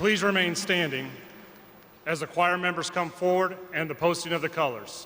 Please remain standing as the choir members come forward and the posting of the colors.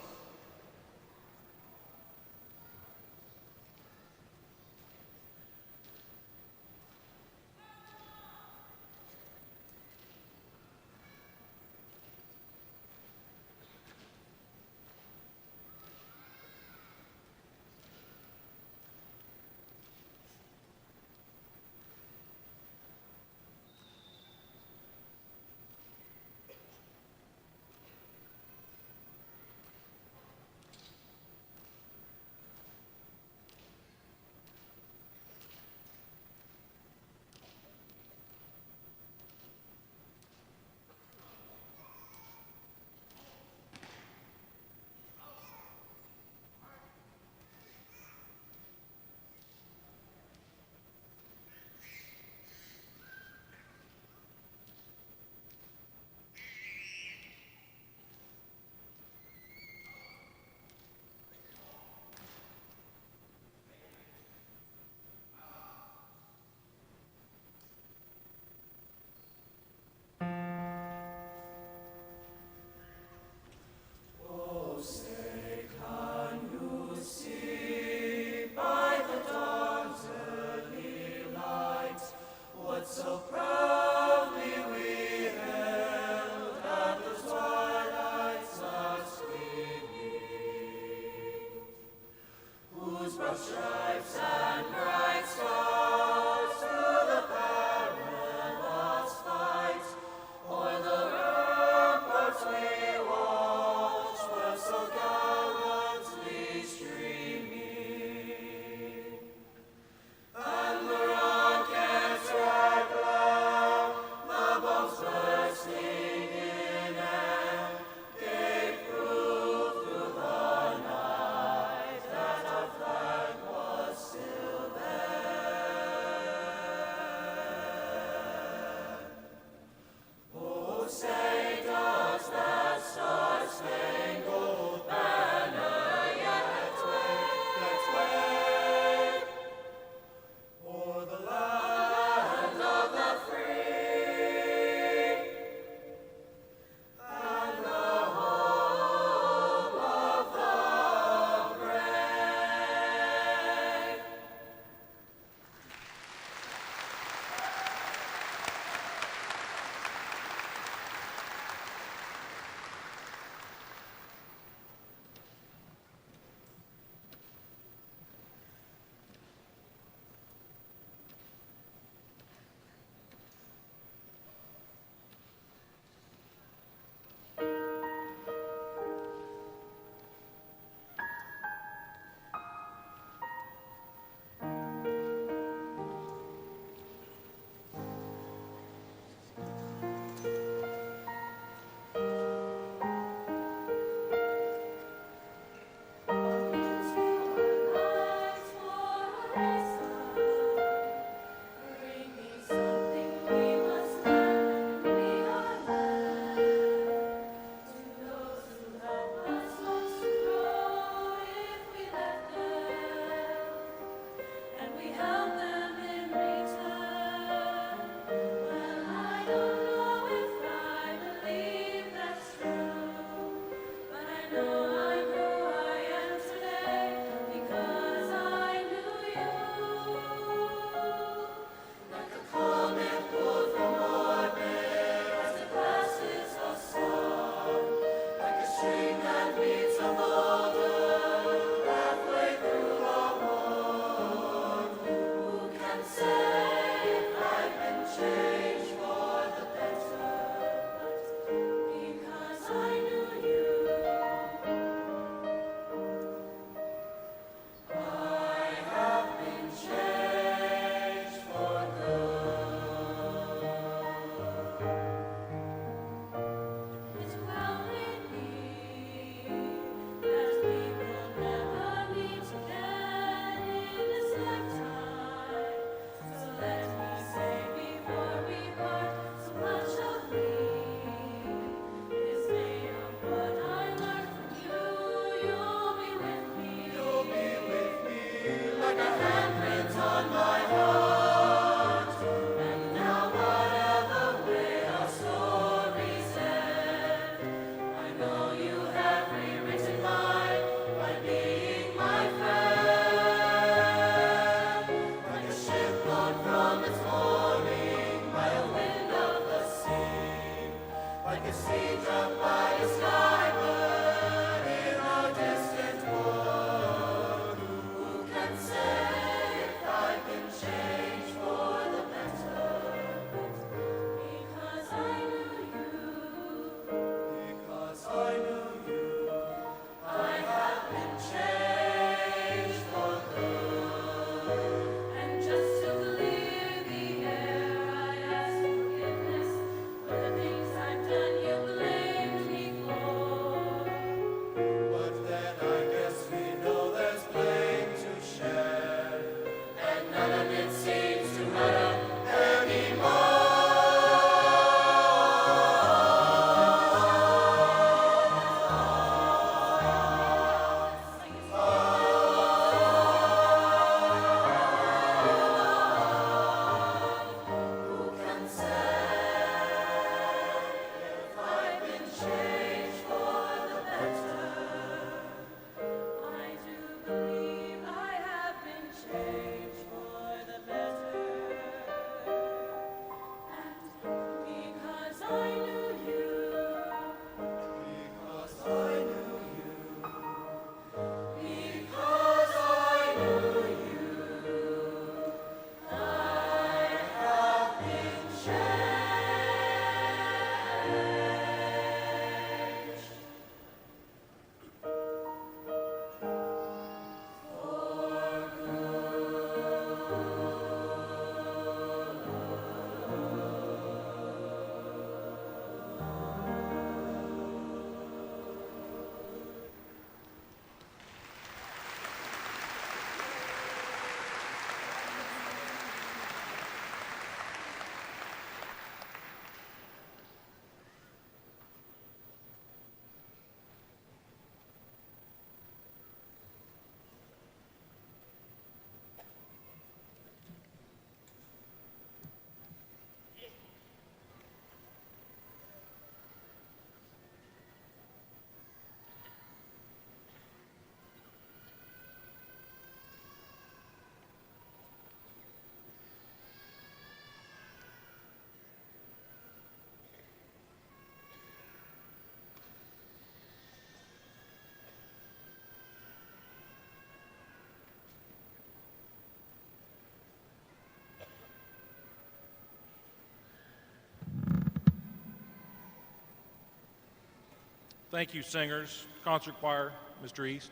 Thank you, singers. Concert choir, Mr. East.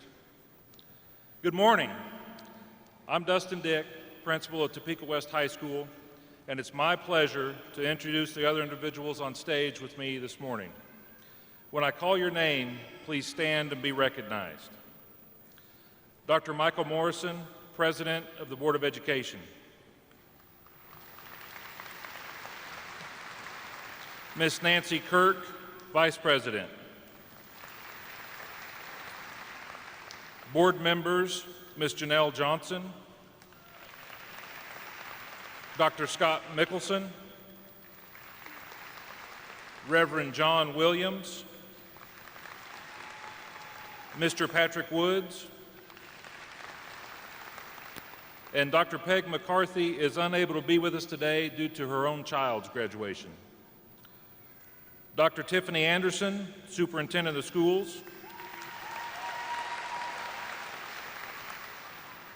Good morning. I'm Dustin Dick, principal of Topeka West High School, and it's my pleasure to introduce the other individuals on stage with me this morning. When I call your name, please stand and be recognized. Dr. Michael Morrison, President of the Board of Education. Miss Nancy Kirk, Vice President. Board members, Ms. Janelle Johnson, Dr. Scott Mickelson, Reverend John Williams, Mr. Patrick Woods, and Dr. Peg McCarthy is unable to be with us today due to her own child's graduation. Dr. Tiffany Anderson, Superintendent of Schools,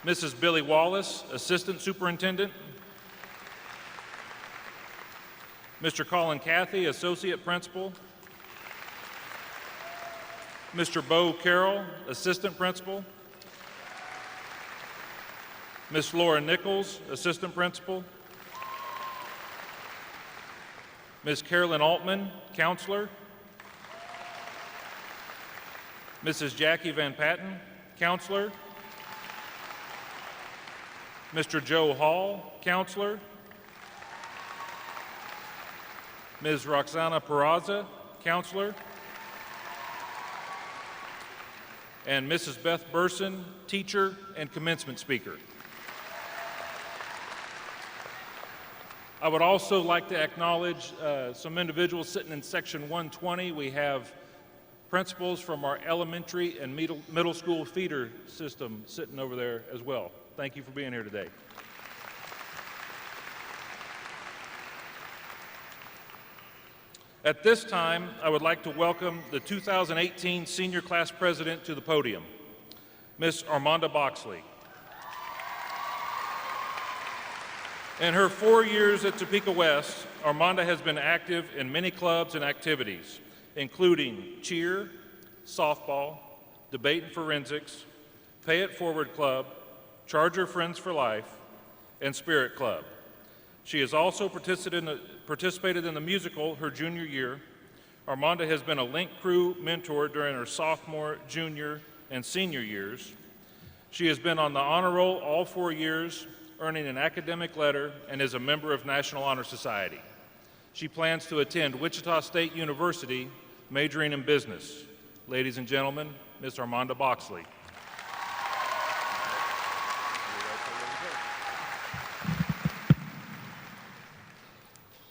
Mrs. Billy Wallace, Assistant Superintendent, Mr. Colin Cathy, Associate Principal, Mr. Bo Carroll, Assistant Principal, Ms. Laura Nichols, Assistant Principal, Ms. Carolyn Altman, Counselor, Mrs. Jackie Van Patten, Counselor, Mr. Joe Hall, Counselor, Ms. Roxana Peraza, Counselor, and Mrs. Beth Burson, Teacher and Commencement Speaker. I would also like to acknowledge some individuals sitting in section 120. We have principals from our elementary and middle school feeder system sitting over there as well. Thank you for being here today. At this time, I would like to welcome the 2018 senior class president to the podium, Miss Armanda Boxley. In her 4 years at Topeka West, Armanda has been active in many clubs and activities, including cheer, softball, debate and forensics, Pay It Forward Club, Charger Friends for Life, and Spirit Club. She has also participated in the musical her junior year. Armanda has been a Link Crew mentor during her sophomore, junior, and senior years. She has been on the honor roll all 4 years, earning an academic letter, and is a member of National Honor Society. She plans to attend Wichita State University, majoring in business. Ladies and gentlemen, Ms. Armanda Boxley.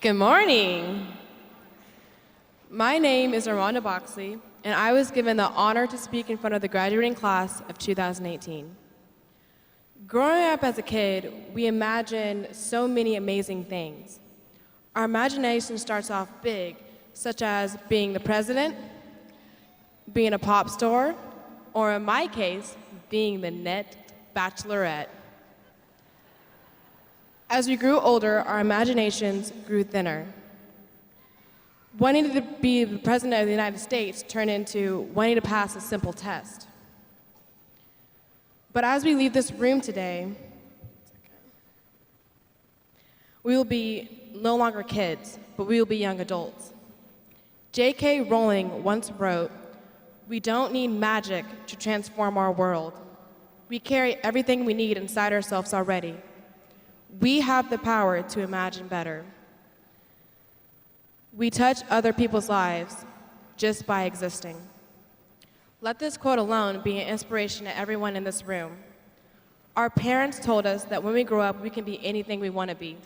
Good morning. My name is Armanda Boxley, and I was given the honor to speak in front of the graduating class of 2018. Growing up as a kid, we imagine so many amazing things. Our imagination starts off big, such as being the president, being a pop star, or in my case, being the net bachelorette. As we grew older, our imaginations grew thinner. Wanting to be the President of the United States turned into wanting to pass a simple test. But as we leave this room today, we will be no longer kids, but we will be young adults. J.K. Rowling once wrote, "We don't need magic to transform our world. We carry everything we need inside ourselves already. We have the power to imagine better. We touch other people's lives just by existing." Let this quote alone be an inspiration to everyone in this room. Our parents told us that when we grow up, we can be anything we want to be.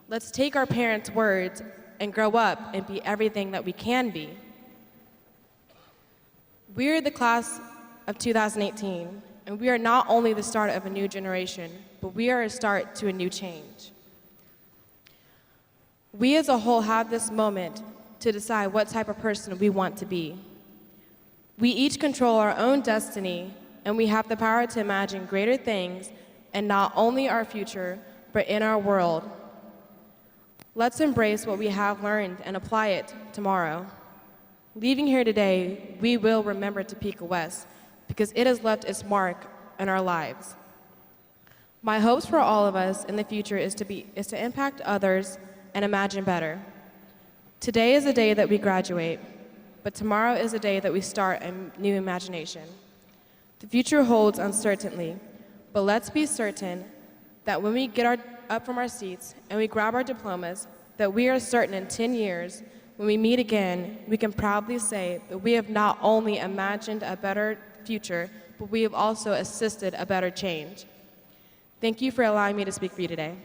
Let's take our parents' words and grow up and be everything that we can be. We're the class of 2018, and we are not only the start of a new generation, but we are a start to a new change. We as a whole have this moment to decide what type of person we want to be. We each control our own destiny, and we have the power to imagine greater things in not only our future, but in our world. Let's embrace what we have learned and apply it tomorrow. Leaving here today, we will remember Topeka West because it has left its mark in our lives. My hopes for all of us in the future is to impact others and imagine better. Today is the day that we graduate, but tomorrow is the day that we start a new imagination. The future holds uncertainty, but let's be certain that when we get up from our seats and we grab our diplomas, that we are certain in 10 years, when we meet again, we can proudly say that we have not only imagined a better future, but we have also assisted a better change. Thank you for allowing me to speak for you today.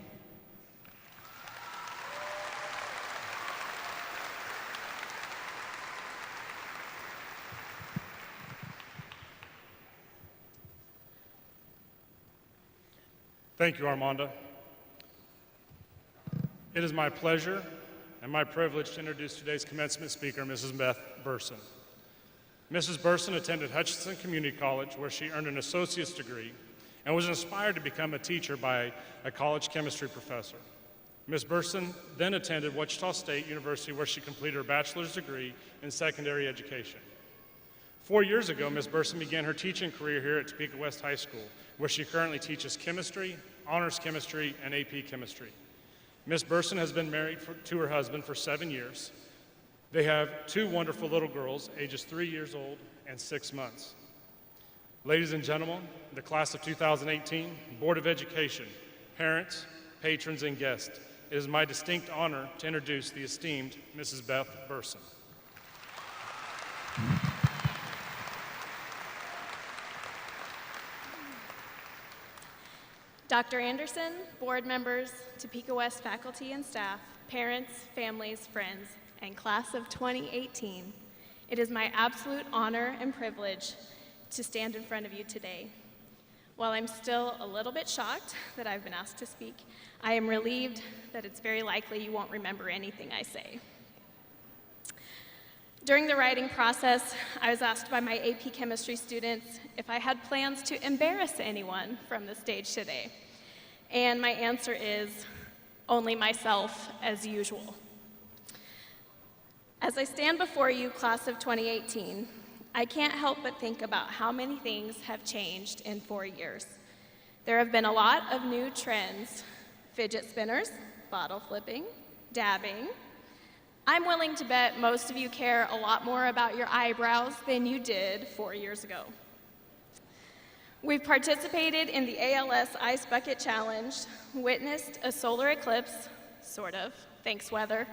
Thank you, Armanda. It is my pleasure and my privilege to introduce today's commencement speaker, Mrs. Beth Burson. Mrs. Burson attended Hutchinson Community College, where she earned an associate's degree and was inspired to become a teacher by a college chemistry professor. Ms. Burson then attended Wichita State University, where she completed her bachelor's degree in secondary education. 4 years ago, Ms. Burson began her teaching career here at Topeka West High School, where she currently teaches chemistry, honors chemistry, and AP chemistry. Ms. Burson has been married to her husband for 7 years. They have 2 wonderful little girls, ages 3 years old and 6 months. Ladies and gentlemen, the class of 2018, Board of Education, parents, patrons, and guests, it is my distinct honor to introduce the esteemed Mrs. Beth Burson. Dr. Anderson, board members, Topeka West faculty and staff, parents, families, friends, and class of 2018, it is my absolute honor and privilege to stand in front of you today. While I'm still a little bit shocked that I've been asked to speak, I am relieved that it's very likely you won't remember anything I say. During the writing process, I was asked by my AP chemistry students if I had plans to embarrass anyone from the stage today. And my answer is, only myself, as usual. As I stand before you, class of 2018, I can't help but think about how many things have changed in 4 years. There have been a lot of new trends: fidget spinners, bottle flipping, dabbing. I'm willing to bet most of you care a lot more about your eyebrows than you did 4 years ago. We've participated in the ALS Ice Bucket Challenge, witnessed a solar eclipse, sort of, thanks weather,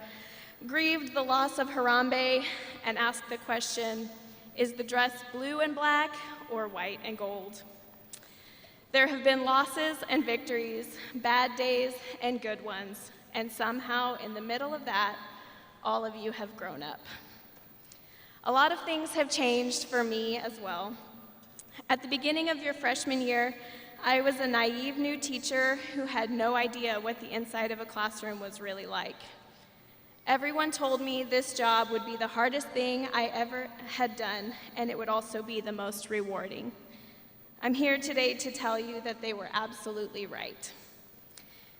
grieved the loss of Harambe, and asked the question, is the dress blue and black or white and gold? There have been losses and victories, bad days and good ones, and somehow in the middle of that, all of you have grown up. A lot of things have changed for me as well. At the beginning of your freshman year, I was a naive new teacher who had no idea what the inside of a classroom was really like. Everyone told me this job would be the hardest thing I ever had done, and it would also be the most rewarding. I'm here today to tell you that they were absolutely right.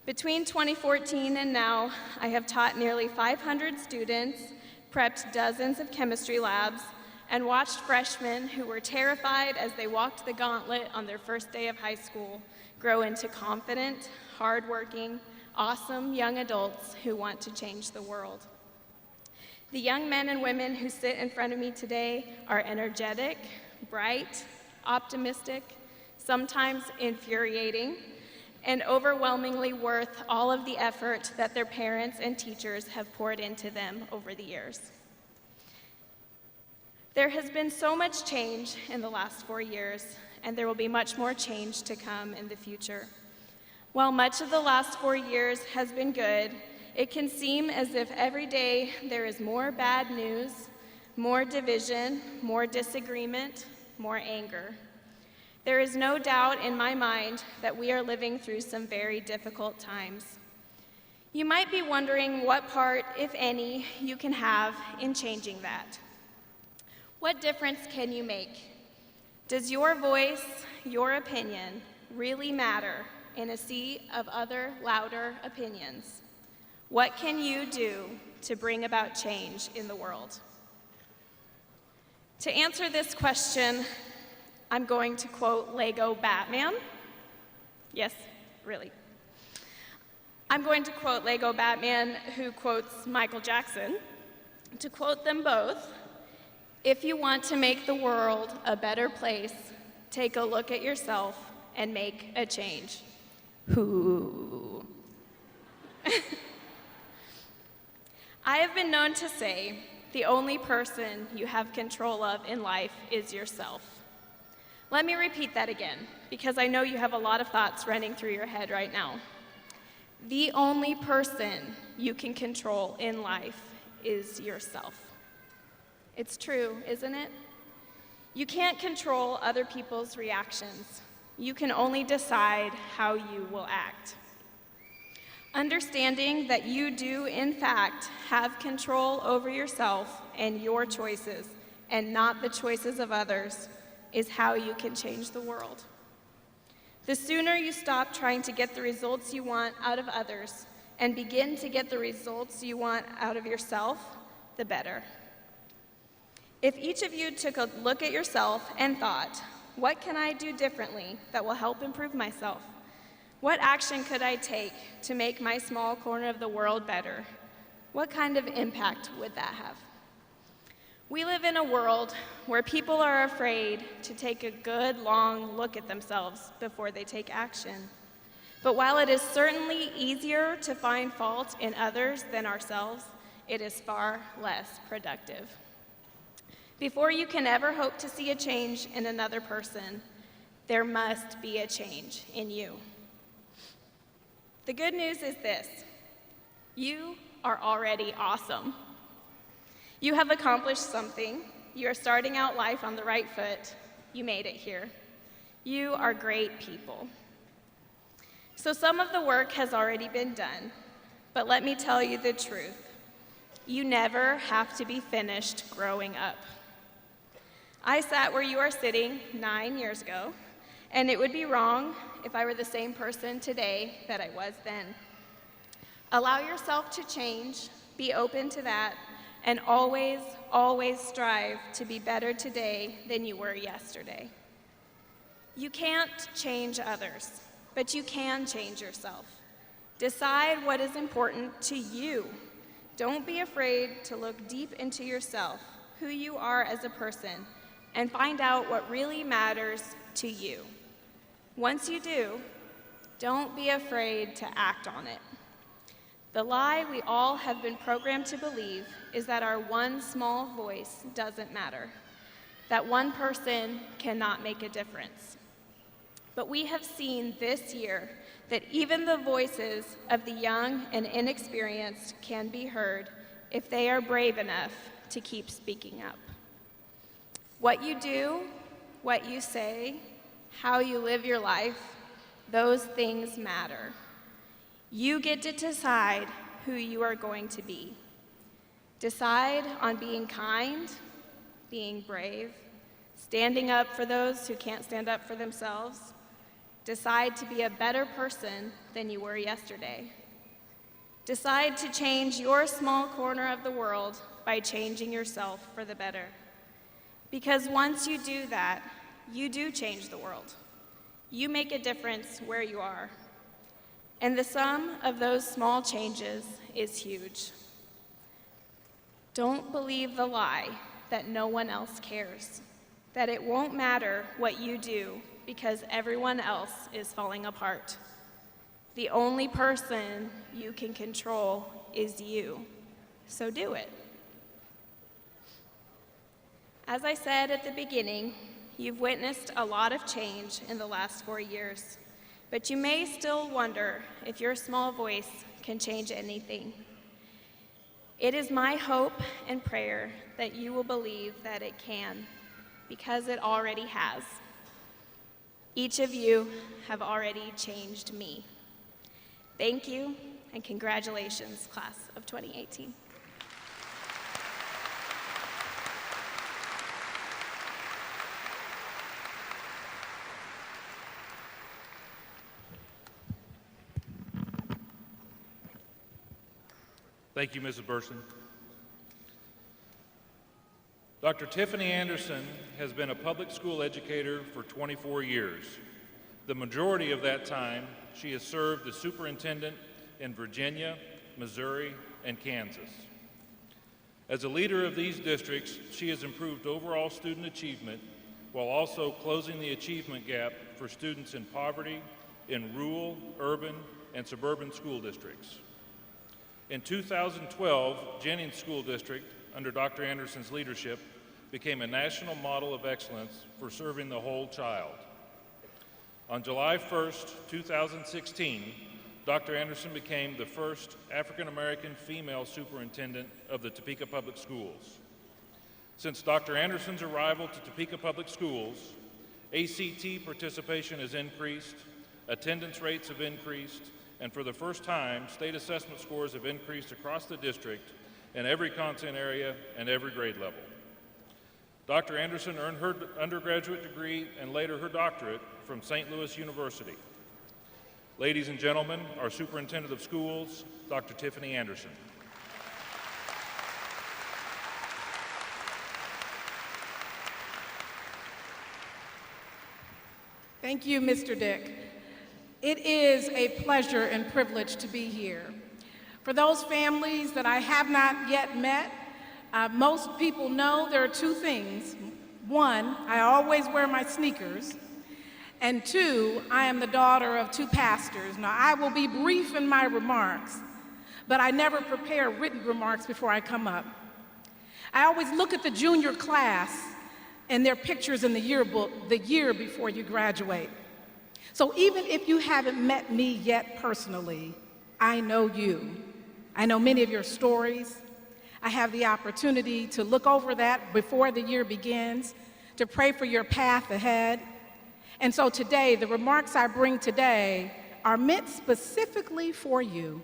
Between 2014 and now, I have taught nearly 500 students, prepped dozens of chemistry labs, and watched freshmen who were terrified as they walked the gauntlet on their first day of high school grow into confident, hardworking, awesome young adults who want to change the world. The young men and women who sit in front of me today are energetic, bright, optimistic, sometimes infuriating, and overwhelmingly worth all of the effort that their parents and teachers have poured into them over the years. There has been so much change in the last 4 years, and there will be much more change to come in the future. While much of the last 4 years has been good, it can seem as if every day there is more bad news, more division, more disagreement, more anger. There is no doubt in my mind that we are living through some very difficult times. You might be wondering what part, if any, you can have in changing that. What difference can you make? Does your voice, your opinion, really matter in a sea of other louder opinions? What can you do to bring about change in the world? To answer this question, I'm going to quote Lego Batman. Yes, really. I'm going to quote Lego Batman, who quotes Michael Jackson. To quote them both, if you want to make the world a better place, take a look at yourself and make a change. Who? I have been known to say, the only person you have control of in life is yourself. Let me repeat that again, because I know you have a lot of thoughts running through your head right now. The only person you can control in life is yourself. It's true, isn't it? You can't control other people's reactions. You can only decide how you will act. Understanding that you do, in fact, have control over yourself and your choices, and not the choices of others, is how you can change the world. The sooner you stop trying to get the results you want out of others and begin to get the results you want out of yourself, the better. If each of you took a look at yourself and thought, what can I do differently that will help improve myself? What action could I take to make my small corner of the world better? What kind of impact would that have? We live in a world where people are afraid to take a good, long look at themselves before they take action. But while it is certainly easier to find fault in others than ourselves, it is far less productive. Before you can ever hope to see a change in another person, there must be a change in you. The good news is this: you are already awesome. You have accomplished something. You are starting out life on the right foot. You made it here. You are great people. So some of the work has already been done, but let me tell you the truth. You never have to be finished growing up. I sat where you are sitting 9 years ago, and it would be wrong if I were the same person today that I was then. Allow yourself to change, be open to that, and always, always strive to be better today than you were yesterday. You can't change others, but you can change yourself. Decide what is important to you. Don't be afraid to look deep into yourself, who you are as a person, and find out what really matters to you. Once you do, don't be afraid to act on it. The lie we all have been programmed to believe is that our one small voice doesn't matter, that one person cannot make a difference. But we have seen this year that even the voices of the young and inexperienced can be heard if they are brave enough to keep speaking up. What you do, what you say, how you live your life, those things matter. You get to decide who you are going to be. Decide on being kind, being brave, standing up for those who can't stand up for themselves. Decide to be a better person than you were yesterday. Decide to change your small corner of the world by changing yourself for the better. Because once you do that, you do change the world. You make a difference where you are. And the sum of those small changes is huge. Don't believe the lie that no one else cares, that it won't matter what you do because everyone else is falling apart. The only person you can control is you, so do it. As I said at the beginning, you've witnessed a lot of change in the last 4 years. But you may still wonder if your small voice can change anything. It is my hope and prayer that you will believe that it can, because it already has. Each of you have already changed me. Thank you, and congratulations, class of 2018. Thank you, Mrs. Burson. Dr. Dr. Tiffany Anderson has been a public school educator for 24 years. The majority of that time, she has served as superintendent in Virginia, Missouri, and Kansas. As a leader of these districts, she has improved overall student achievement while also closing the achievement gap for students in poverty in rural, urban, and suburban school districts. In 2012, Jennings School District, under Dr. Anderson's leadership, became a national model of excellence for serving the whole child. On July 1st, 2016, Dr. Anderson became the first African-American female superintendent of the Topeka Public Schools. Since Dr. Anderson's arrival to Topeka Public Schools, ACT participation has increased, attendance rates have increased, and for the first time, state assessment scores have increased across the district in every content area and every grade level. Dr. Anderson earned her undergraduate degree and later her doctorate from St. Louis University. Ladies and gentlemen, our Superintendent of Schools, Dr. Tiffany Anderson. Thank you, Mr. Dick. It is a pleasure and privilege to be here. For those families that I have not yet met, most people know there are two things. One, I always wear my sneakers. And two, I am the daughter of two pastors. Now, I will be brief in my remarks, but I never prepare written remarks before I come up. I always look at the junior class and their pictures in the yearbook the year before you graduate. So even if you haven't met me yet personally, I know you. I know many of your stories. I have the opportunity to look over that before the year begins, to pray for your path ahead. And so today, the remarks I bring today are meant specifically for you.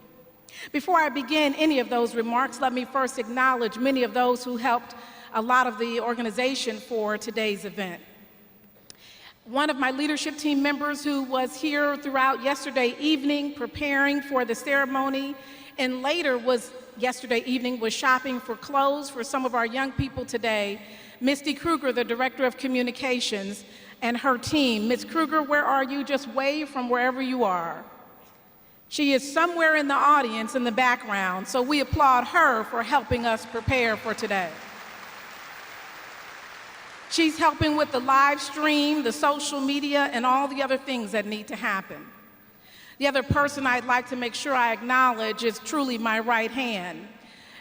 Before I begin any of those remarks, let me first acknowledge many of those who helped a lot of the organization for today's event. One of my leadership team members who was here throughout yesterday evening preparing for the ceremony and later yesterday evening was shopping for clothes for some of our young people today, Misty Krueger, the Director of Communications, and her team. Ms. Krueger, where are you? Just wave from wherever you are. She is somewhere in the audience in the background, so we applaud her for helping us prepare for today. She's helping with the live stream, the social media, and all the other things that need to happen. The other person I'd like to make sure I acknowledge is truly my right hand.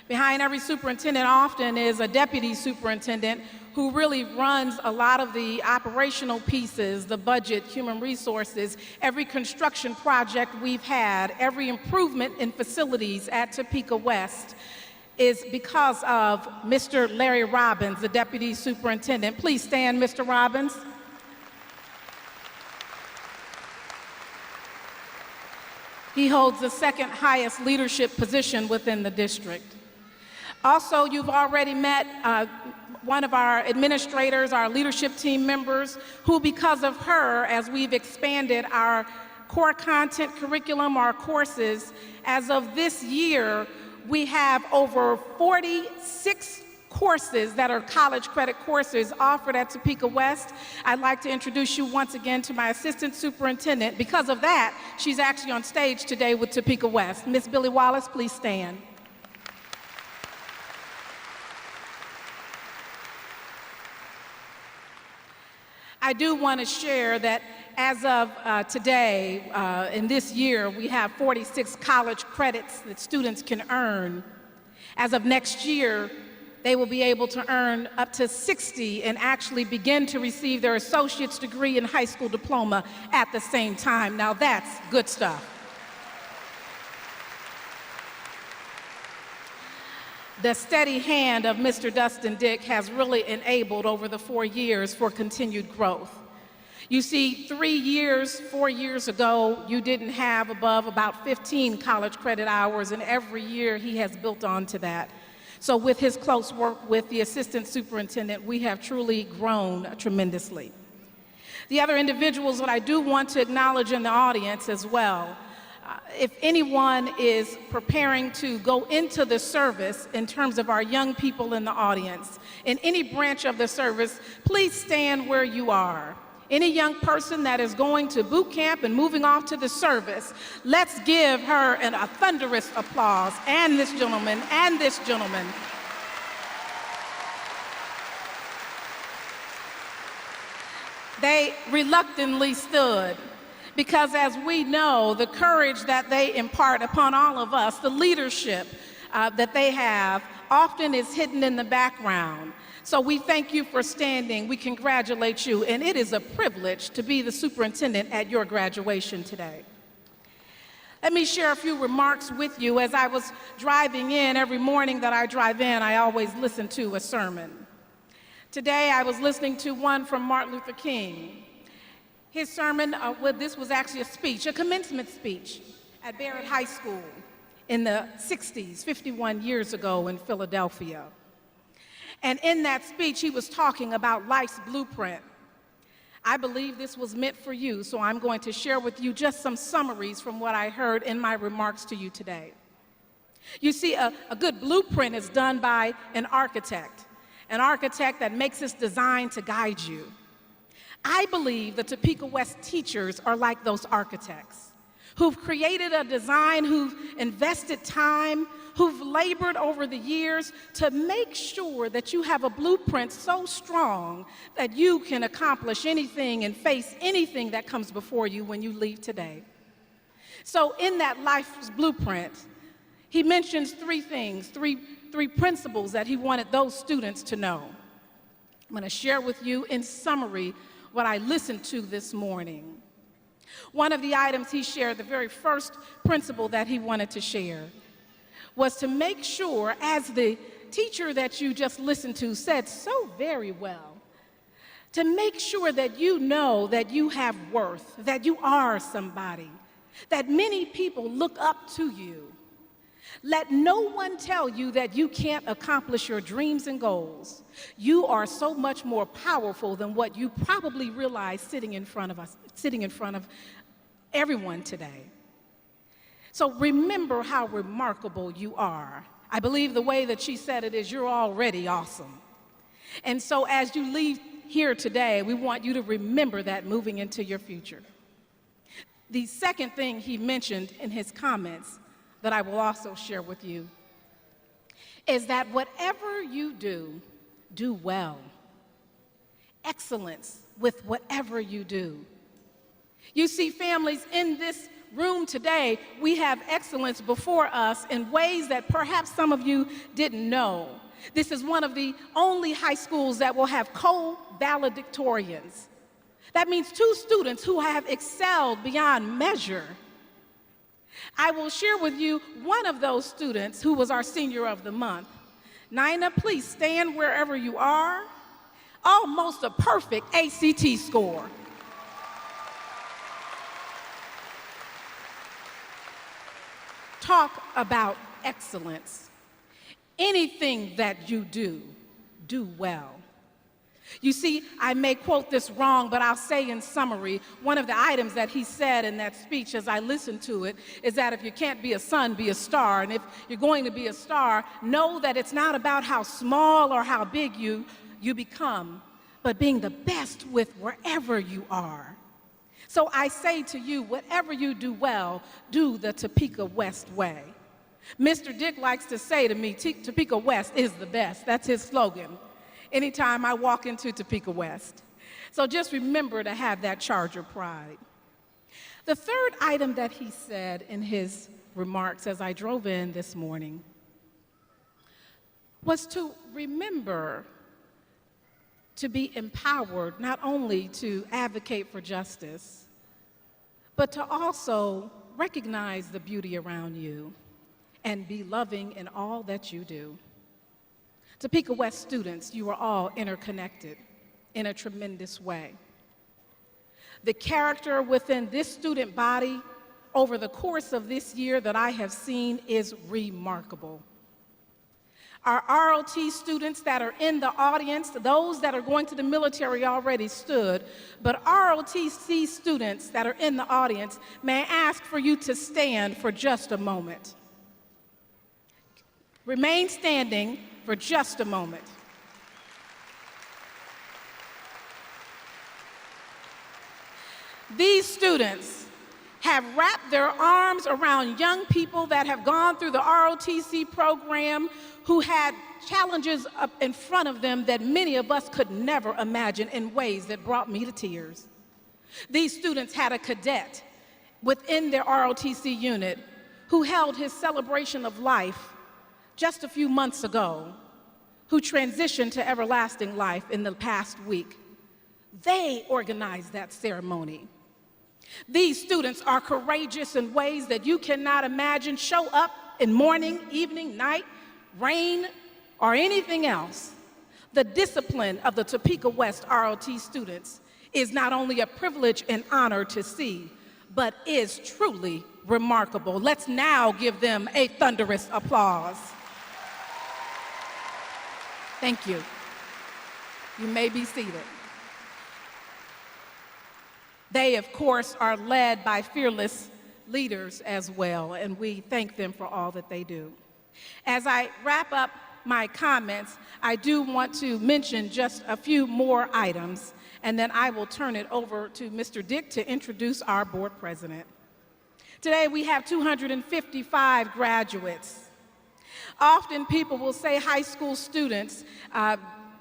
Behind every superintendent often is a deputy superintendent who really runs a lot of the operational pieces, the budget, human resources, every construction project we've had, every improvement in facilities at Topeka West is because of Mr. Larry Robbins, the deputy superintendent. Please stand, Mr. Robbins. He holds the second highest leadership position within the district. Also, you've already met one of our administrators, our leadership team members, who because of her, as we've expanded our core content curriculum, our courses, as of this year, we have over 46 courses that are college credit courses offered at Topeka West. I'd like to introduce you once again to my assistant superintendent. Because of that, she's actually on stage today with Topeka West. Miss Billy Wallace, please stand. I do want to share that as of today, in this year, we have 46 college credits that students can earn. As of next year, they will be able to earn up to 60 and actually begin to receive their associate's degree and high school diploma at the same time. Now that's good stuff. The steady hand of Mr. Dustin Dick has really enabled over the 4 years for continued growth. You see, 4 years ago, you didn't have above about 15 college credit hours, and every year he has built on to that. So with his close work with the assistant superintendent, we have truly grown tremendously. The other individuals that I do want to acknowledge in the audience as well, if anyone is preparing to go into the service in terms of our young people in the audience, in any branch of the service, please stand where you are. Any young person that is going to boot camp and moving off to the service, let's give her a thunderous applause, and this gentleman, and this gentleman. They reluctantly stood because, as we know, the courage that they impart upon all of us, the leadership that they have, often is hidden in the background. So we thank you for standing. We congratulate you, and it is a privilege to be the superintendent at your graduation today. Let me share a few remarks with you. As I was driving in, every morning that I drive in, I always listen to a sermon. Today, I was listening to one from Martin Luther King. His sermon, this was actually a speech, a commencement speech at Barrett High School in the 60s, 51 years ago in Philadelphia. And in that speech, he was talking about life's blueprint. I believe this was meant for you, so I'm going to share with you just some summaries from what I heard in my remarks to you today. You see, a good blueprint is done by an architect that makes its design to guide you. I believe the Topeka West teachers are like those architects who've created a design, who've invested time, who've labored over the years to make sure that you have a blueprint so strong that you can accomplish anything and face anything that comes before you when you leave today. So in that life's blueprint, he mentions three things, three principles that he wanted those students to know. I'm going to share with you in summary what I listened to this morning. One of the items he shared, the very first principle that he wanted to share, was to make sure, as the teacher that you just listened to said so very well, to make sure that you know that you have worth, that you are somebody, that many people look up to you. Let no one tell you that you can't accomplish your dreams and goals. You are so much more powerful than what you probably realize sitting in front of everyone today. So remember how remarkable you are. I believe the way that she said it is, you're already awesome. And so as you leave here today, we want you to remember that moving into your future. The second thing he mentioned in his comments that I will also share with you is that whatever you do, do well. Excellence with whatever you do. You see, families, in this room today, we have excellence before us in ways that perhaps some of you didn't know. This is one of the only high schools that will have co-valedictorians. That means two students who have excelled beyond measure. I will share with you one of those students who was our senior of the month. Nina, please stand wherever you are. Almost a perfect ACT score. Talk about excellence. Anything that you do, do well. You see, I may quote this wrong, but I'll say in summary, one of the items that he said in that speech as I listened to it is that if you can't be a sun, be a star. And if you're going to be a star, know that it's not about how small or how big you become, but being the best with wherever you are. So I say to you, whatever you do well, do the Topeka West way. Mr. Dick likes to say to me, Topeka West is the best. That's his slogan anytime I walk into Topeka West. So just remember to have that Charger pride. The third item that he said in his remarks as I drove in this morning was to remember to be empowered not only to advocate for justice, but to also recognize the beauty around you and be loving in all that you do. Topeka West students, you are all interconnected in a tremendous way. The character within this student body over the course of this year that I have seen is remarkable. Our ROT students that are in the audience, those that are going to the military already stood, but ROTC students that are in the audience, may I ask for you to stand for just a moment. Remain standing for just a moment. These students have wrapped their arms around young people that have gone through the ROTC program who had challenges up in front of them that many of us could never imagine in ways that brought me to tears. These students had a cadet within their ROTC unit who held his celebration of life just a few months ago, who transitioned to everlasting life in the past week. They organized that ceremony. These students are courageous in ways that you cannot imagine, show up in morning, evening, night, rain, or anything else. The discipline of the Topeka West ROT students is not only a privilege and honor to see, but is truly remarkable. Let's now give them a thunderous applause. Thank you. You may be seated. They, of course, are led by fearless leaders as well, and we thank them for all that they do. As I wrap up my comments, I do want to mention just a few more items, and then I will turn it over to Mr. Dick to introduce our board president. Today we have 255 graduates. Often people will say high school students,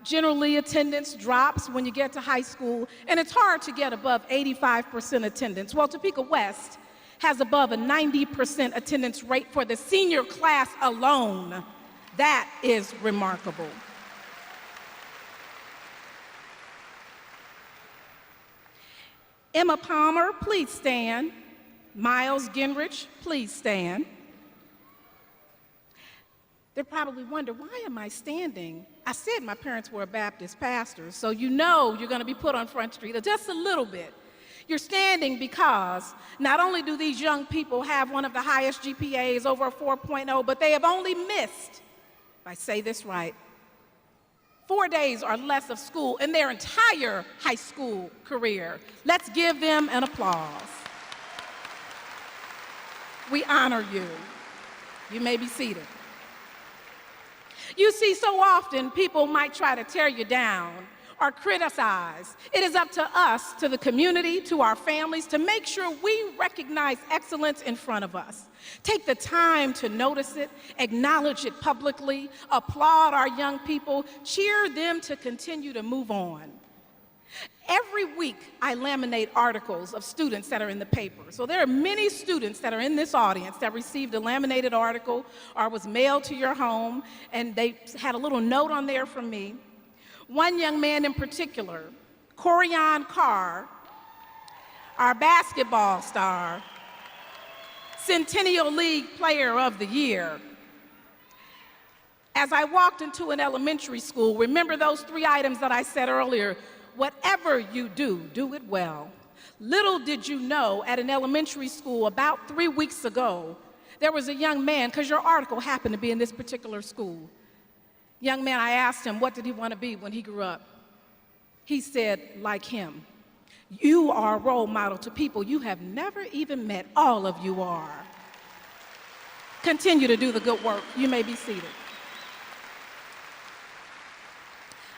generally attendance drops when you get to high school, and it's hard to get above 85% attendance. Well, Topeka West has above a 90% attendance rate for the senior class alone. That is remarkable. Emma Palmer, please stand. Miles Ginrich, please stand. They probably wonder, why am I standing? I said my parents were Baptist pastors, so you know you're going to be put on Front Street just a little bit. You're standing because not only do these young people have one of the highest GPAs, over a 4.0, but they have only missed, if I say this right, 4 days or less of school in their entire high school career. Let's give them an applause. We honor you. You may be seated. You see, so often people might try to tear you down or criticize. It is up to us, to the community, to our families, to make sure we recognize excellence in front of us. Take the time to notice it, acknowledge it publicly, applaud our young people, cheer them to continue to move on. Every week, I laminate articles of students that are in the paper. So there are many students that are in this audience that received a laminated article or was mailed to your home, and they had a little note on there from me. One young man in particular, Corian Carr, our basketball star, Centennial League Player of the Year. As I walked into an elementary school, remember those 3 items that I said earlier. Whatever you do, do it well. Little did you know, at an elementary school about 3 weeks ago, there was a young man, because your article happened to be in this particular school. Young man, I asked him, what did he want to be when he grew up? He said, like him. You are a role model to people you have never even met. All of you are. Continue to do the good work. You may be seated.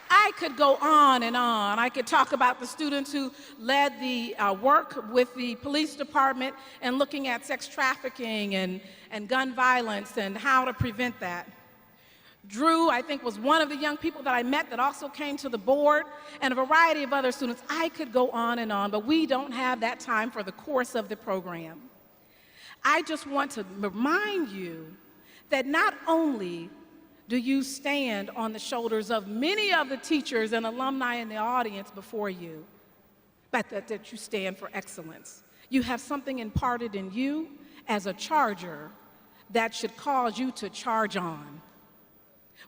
I could go on and on. I could talk about the students who led the work with the police department and looking at sex trafficking and gun violence and how to prevent that. Drew, I think, was one of the young people that I met that also came to the board, and a variety of other students. I could go on and on, but we don't have that time for the course of the program. I just want to remind you that not only do you stand on the shoulders of many of the teachers and alumni in the audience before you, but that you stand for excellence. You have something imparted in you as a charger that should cause you to charge on.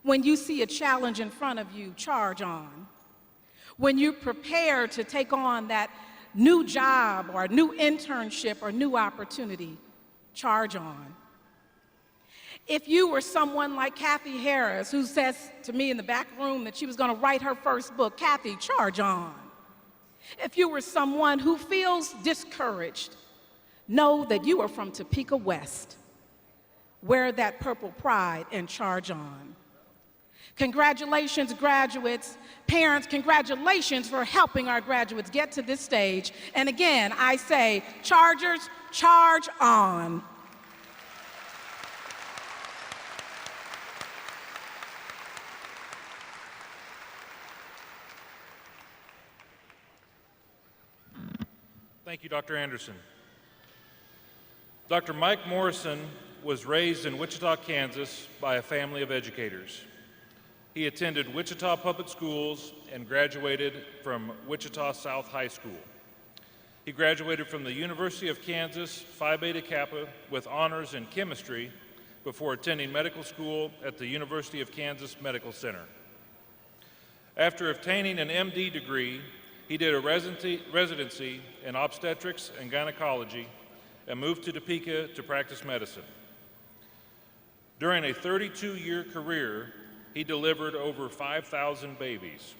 When you see a challenge in front of you, charge on. When you prepare to take on that new job or new internship or new opportunity, charge on. If you were someone like Kathy Harris, who says to me in the back room that she was going to write her first book, Kathy, charge on. If you were someone who feels discouraged, know that you are from Topeka West. Wear that purple pride and charge on. Congratulations, graduates. Parents, congratulations for helping our graduates get to this stage. And again, I say, Chargers, charge on. Thank you, Dr. Anderson. Dr. Mike Morrison was raised in Wichita, Kansas by a family of educators. He attended Wichita Public Schools and graduated from Wichita South High School. He graduated from the University of Kansas Phi Beta Kappa with honors in chemistry before attending medical school at the University of Kansas Medical Center. After obtaining an MD degree, he did a residency in obstetrics and gynecology and moved to Topeka to practice medicine. During a 32-year career, he delivered over 5,000 babies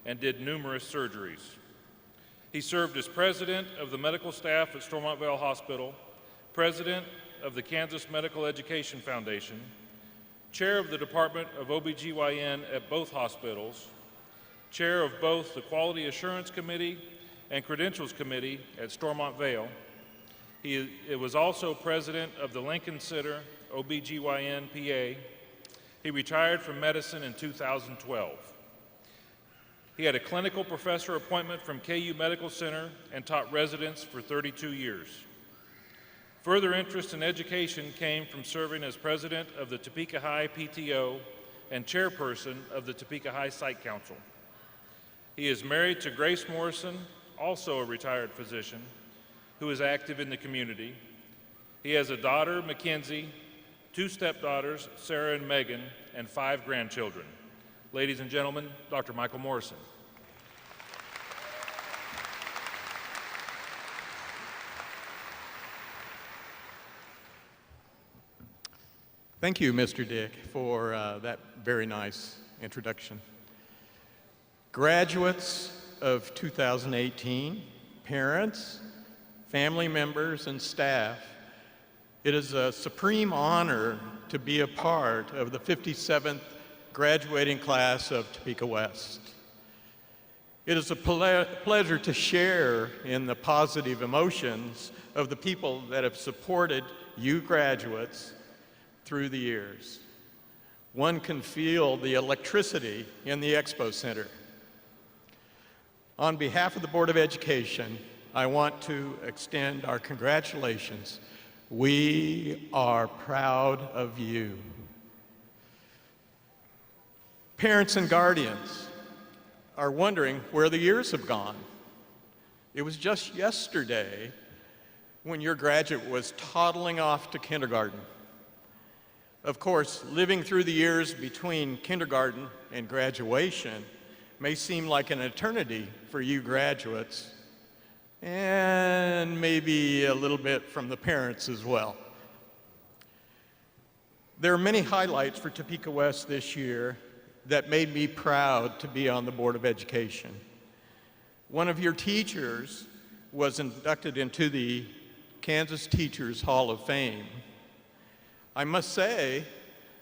and did numerous surgeries. He served as president of the medical staff at Stormont Vail Hospital, president of the Kansas Medical Education Foundation, chair of the Department of OBGYN at both hospitals, chair of both the Quality Assurance Committee and Credentials Committee at Stormont Vail. He was also president of the Lincoln Center OBGYN PA. He retired from medicine in 2012. He had a clinical professor appointment from KU Medical Center and taught residents for 32 years. Further interest in education came from serving as president of the Topeka High PTO and chairperson of the Topeka High Site Council. He is married to Grace Morrison, also a retired physician, who is active in the community. He has a daughter, Mackenzie, 2 stepdaughters, Sarah and Megan, and 5 grandchildren. Ladies and gentlemen, Dr. Michael Morrison. Thank you, Mr. Dick, for that very nice introduction. Graduates of 2018, parents, family members, and staff, it is a supreme honor to be a part of the 57th graduating class of Topeka West. It is a pleasure to share in the positive emotions of the people that have supported you graduates through the years. One can feel the electricity in the Expo Center. On behalf of the Board of Education, I want to extend our congratulations. We are proud of you. Parents and guardians are wondering where the years have gone. It was just yesterday when your graduate was toddling off to kindergarten. Of course, living through the years between kindergarten and graduation may seem like an eternity for you graduates, and maybe a little bit from the parents as well. There are many highlights for Topeka West this year that made me proud to be on the Board of Education. One of your teachers was inducted into the Kansas Teachers Hall of Fame. I must say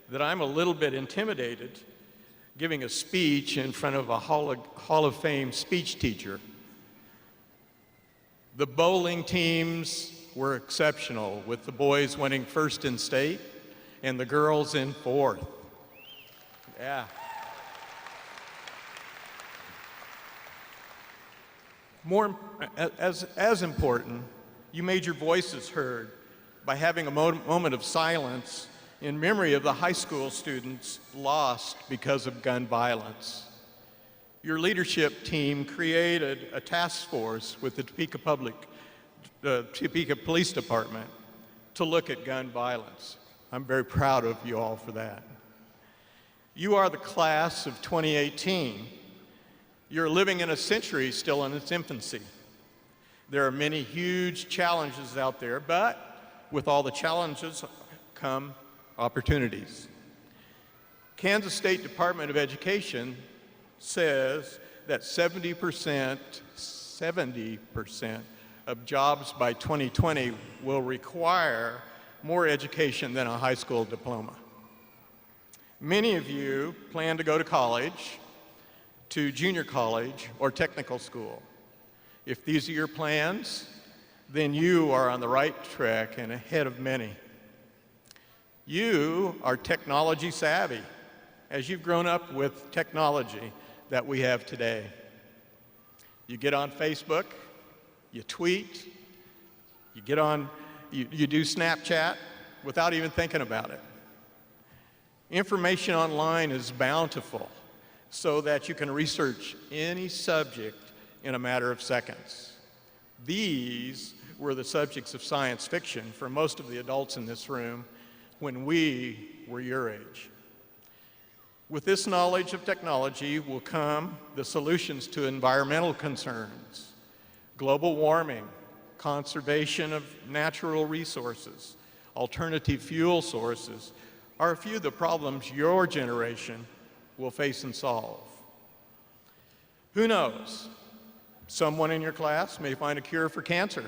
that I'm a little bit intimidated giving a speech in front of a Hall of Fame speech teacher. The bowling teams were exceptional, with the boys winning first in state and the girls in fourth. Yeah. As important, you made your voices heard by having a moment of silence in memory of the high school students lost because of gun violence. Your leadership team created a task force with the Topeka Police Department to look at gun violence. I'm very proud of you all for that. You are the class of 2018. You're living in a century still in its infancy. There are many huge challenges out there, but with all the challenges come opportunities. Kansas State Department of Education says that 70% of jobs by 2020 will require more education than a high school diploma. Many of you plan to go to college, to junior college or technical school. If these are your plans, then you are on the right track and ahead of many. You are technology savvy, as you've grown up with technology that we have today. You get on Facebook, you tweet, you do Snapchat without even thinking about it. Information online is bountiful so that you can research any subject in a matter of seconds. These were the subjects of science fiction for most of the adults in this room when we were your age. With this knowledge of technology will come the solutions to environmental concerns. Global warming, conservation of natural resources, alternative fuel sources are a few of the problems your generation will face and solve. Who knows? Someone in your class may find a cure for cancer.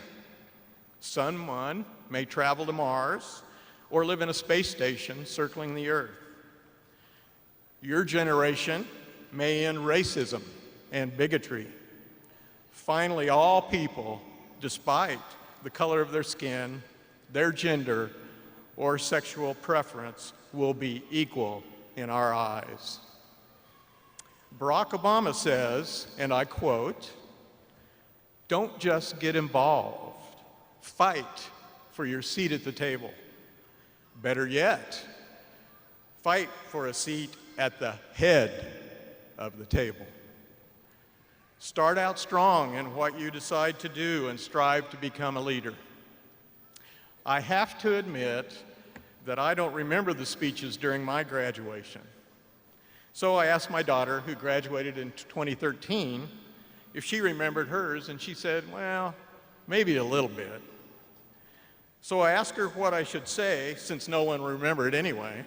Someone may travel to Mars or live in a space station circling the Earth. Your generation may end racism and bigotry. Finally, all people, despite the color of their skin, their gender, or sexual preference, will be equal in our eyes. Barack Obama says, and I quote, "Don't just get involved, fight for your seat at the table. Better yet, fight for a seat at the head of the table." Start out strong in what you decide to do and strive to become a leader. I have to admit that I don't remember the speeches during my graduation. So I asked my daughter, who graduated in 2013, if she remembered hers, and she said, well, maybe a little bit. So I asked her what I should say, since no one remembered anyway.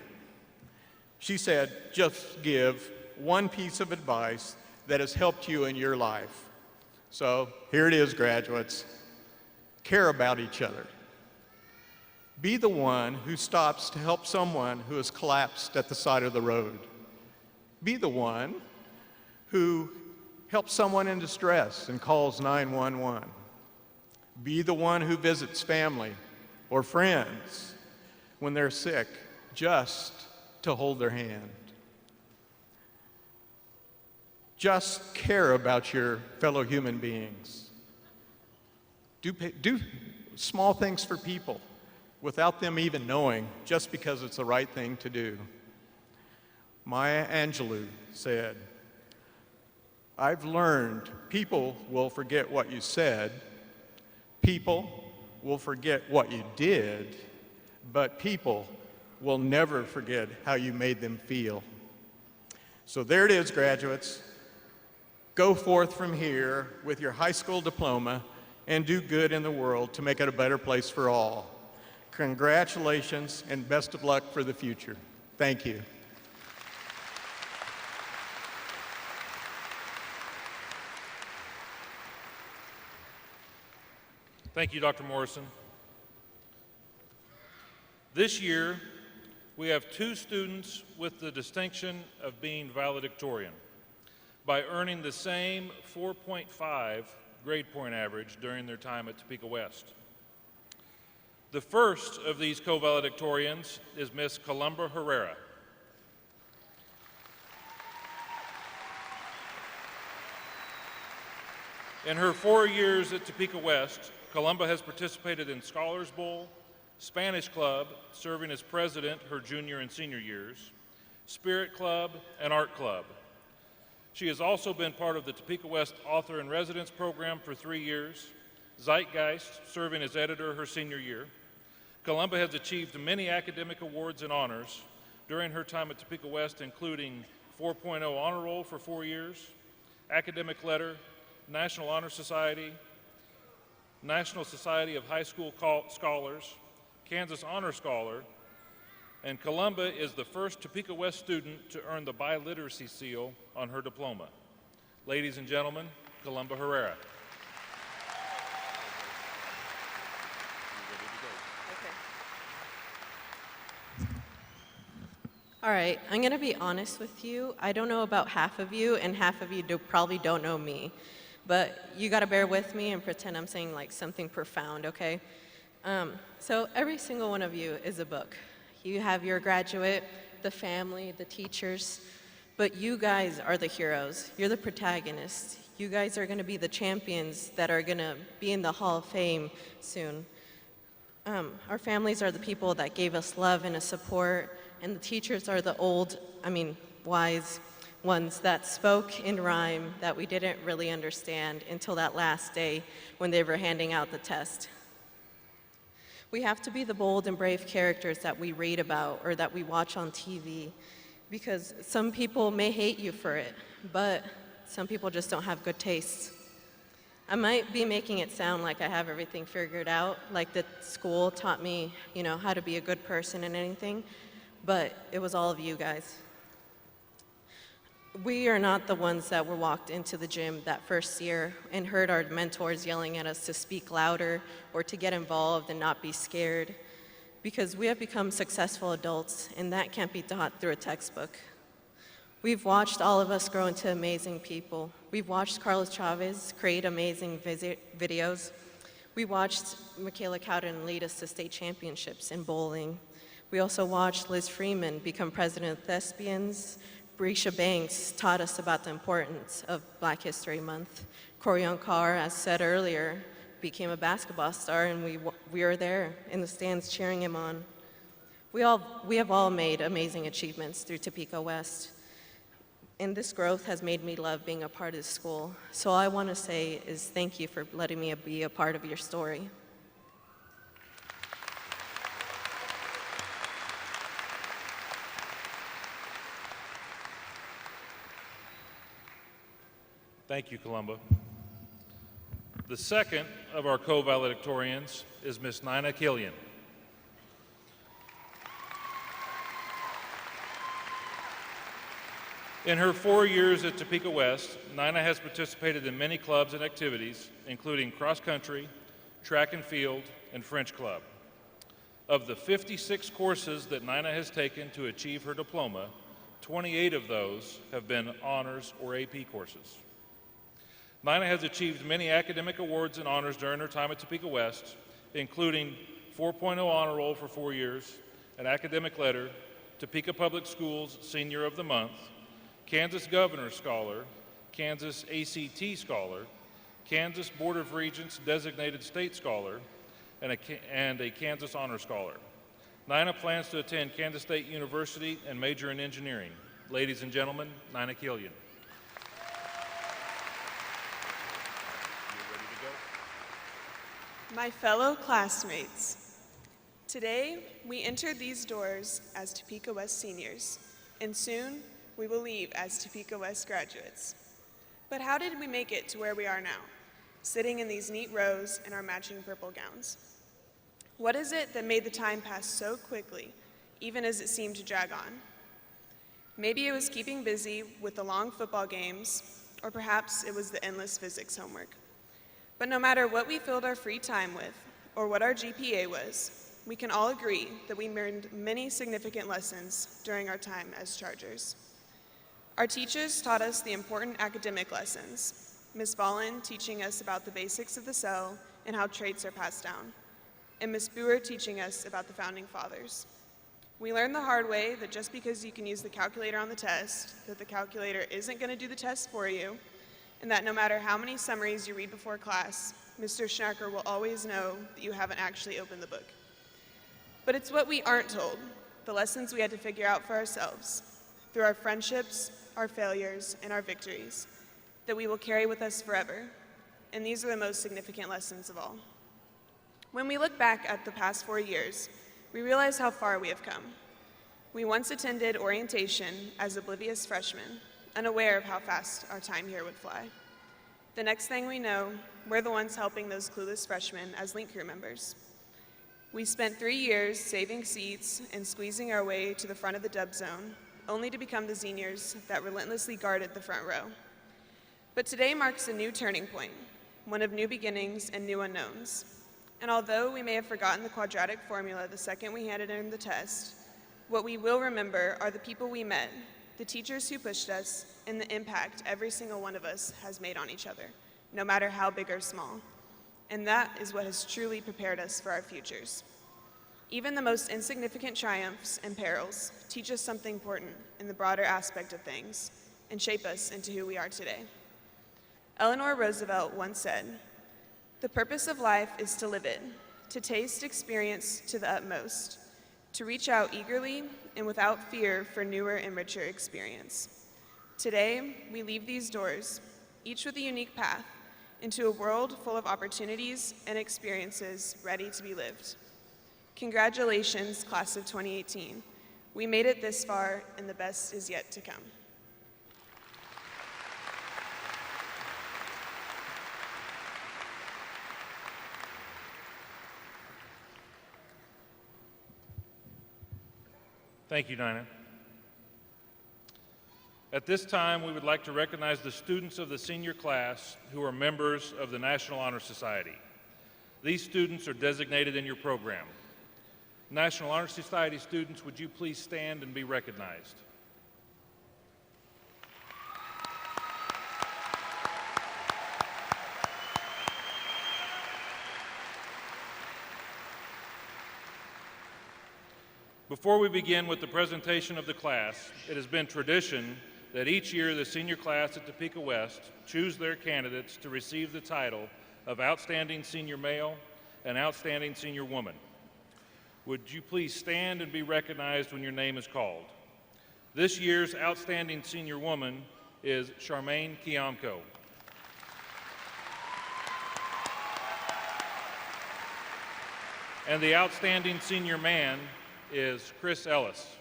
She said, just give one piece of advice that has helped you in your life. So here it is, graduates. Care about each other. Be the one who stops to help someone who has collapsed at the side of the road. Be the one who helps someone in distress and calls 911. Be the one who visits family or friends when they're sick, just to hold their hand. Just care about your fellow human beings. Do small things for people without them even knowing, just because it's the right thing to do. Maya Angelou said, "I've learned people will forget what you said, people will forget what you did, but people will never forget how you made them feel." So there it is, graduates. Go forth from here with your high school diploma and do good in the world to make it a better place for all. Congratulations and best of luck for the future. Thank you. Thank you, Dr. Morrison. This year, we have 2 students with the distinction of being valedictorian by earning the same 4.5 grade point average during their time at Topeka West. The first of these co-valedictorians is Miss Colombo Herrera. In her 4 years at Topeka West, Colombo has participated in Scholars Bowl, Spanish Club, serving as president her junior and senior years, Spirit Club, and Art Club. She has also been part of the Topeka West Author in Residence program for 3 years, Zeitgeist, serving as editor her senior year. Colombo has achieved many academic awards and honors during her time at Topeka West, including 4.0 Honor Roll for 4 years, Academic Letter, National Honor Society, National Society of High School Scholars, Kansas Honor Scholar, And Colombo is the first Topeka West student to earn the biliteracy seal on her diploma. Ladies and gentlemen, Colombo Herrera. All right, I'm going to be honest with you. I don't know about half of you, and half of you probably don't know me. But you got to bear with me and pretend I'm saying like something profound, okay? So every single one of you is a book. You have your graduate, the family, the teachers, but you guys are the heroes. You're the protagonists. You guys are going to be the champions that are going to be in the Hall of Fame soon. Our families are the people that gave us love and a support, and the teachers are the wise ones that spoke in rhyme that we didn't really understand until that last day when they were handing out the test. We have to be the bold and brave characters that we read about or that we watch on TV, because some people may hate you for it, but some people just don't have good taste. I might be making it sound like I have everything figured out, like the school taught me, how to be a good person and anything, but it was all of you guys. We are not the ones that were walked into the gym that first year and heard our mentors yelling at us to speak louder or to get involved and not be scared, because we have become successful adults, and that can't be taught through a textbook. We've watched all of us grow into amazing people. We've watched Carlos Chavez create amazing videos. We watched Michaela Cowden lead us to state championships in bowling. We also watched Liz Freeman become president of Thespians. Brescia Banks taught us about the importance of Black History Month. Corian Carr, as said earlier, became a basketball star, and we were there in the stands cheering him on. We have all made amazing achievements through Topeka West, and this growth has made me love being a part of the school. So all I want to say is thank you for letting me be a part of your story. Thank you, Colombo. The second of our co-valedictorians is Miss Nina Killian. In her 4 years at Topeka West, Nina has participated in many clubs and activities, including cross-country, track and field, and French club. Of the 56 courses that Nina has taken to achieve her diploma, 28 of those have been honors or AP courses. Nina has achieved many academic awards and honors during her time at Topeka West, including 4.0 honor roll for 4 years, an academic letter, Topeka Public Schools Senior of the Month, Kansas Governor's Scholar, Kansas ACT Scholar, Kansas Board of Regents Designated State Scholar, and a Kansas Honor Scholar. Nina plans to attend Kansas State University and major in engineering. Ladies and gentlemen, Nina Killian. My fellow classmates, today we enter these doors as Topeka West seniors, and soon we will leave as Topeka West graduates. But how did we make it to where we are now, sitting in these neat rows in our matching purple gowns? What is it that made the time pass so quickly, even as it seemed to drag on? Maybe it was keeping busy with the long football games, or perhaps it was the endless physics homework. But no matter what we filled our free time with, or what our GPA was, we can all agree that we learned many significant lessons during our time as Chargers. Our teachers taught us the important academic lessons, Ms. Ballin teaching us about the basics of the cell and how traits are passed down, and Ms. Boer teaching us about the Founding Fathers. We learned the hard way that just because you can use the calculator on the test, that the calculator isn't going to do the test for you, and that no matter how many summaries you read before class, Mr. Schnacker will always know that you haven't actually opened the book. But it's what we aren't told, the lessons we had to figure out for ourselves, through our friendships, our failures, and our victories, that we will carry with us forever. And these are the most significant lessons of all. When we look back at the past 4 years, we realize how far we have come. We once attended orientation as oblivious freshmen, unaware of how fast our time here would fly. The next thing we know, we're the ones helping those clueless freshmen as link crew members. We spent 3 years saving seats and squeezing our way to the front of the dub zone, only to become the seniors that relentlessly guarded the front row. But today marks a new turning point, one of new beginnings and new unknowns. And although we may have forgotten the quadratic formula the second we handed in the test, what we will remember are the people we met, the teachers who pushed us, and the impact every single one of us has made on each other, no matter how big or small. And that is what has truly prepared us for our futures. Even the most insignificant triumphs and perils teach us something important in the broader aspect of things and shape us into who we are today. Eleanor Roosevelt once said, "The purpose of life is to live it, to taste experience to the utmost, to reach out eagerly and without fear for newer and richer experience." Today, we leave these doors, each with a unique path, into a world full of opportunities and experiences ready to be lived. Congratulations, class of 2018. We made it this far, and the best is yet to come. Thank you, Dinah. At this time, we would like to recognize the students of the senior class who are members of the National Honor Society. These students are designated in your program. National Honor Society students, would you please stand and be recognized? Before we begin with the presentation of the class, it has been tradition that each year the senior class at Topeka West choose their candidates to receive the title of Outstanding Senior Male and Outstanding Senior Woman. Would you please stand and be recognized when your name is called? This year's Outstanding Senior Woman is Charmaine Kiamko. And the Outstanding Senior Man is Chris Ellis.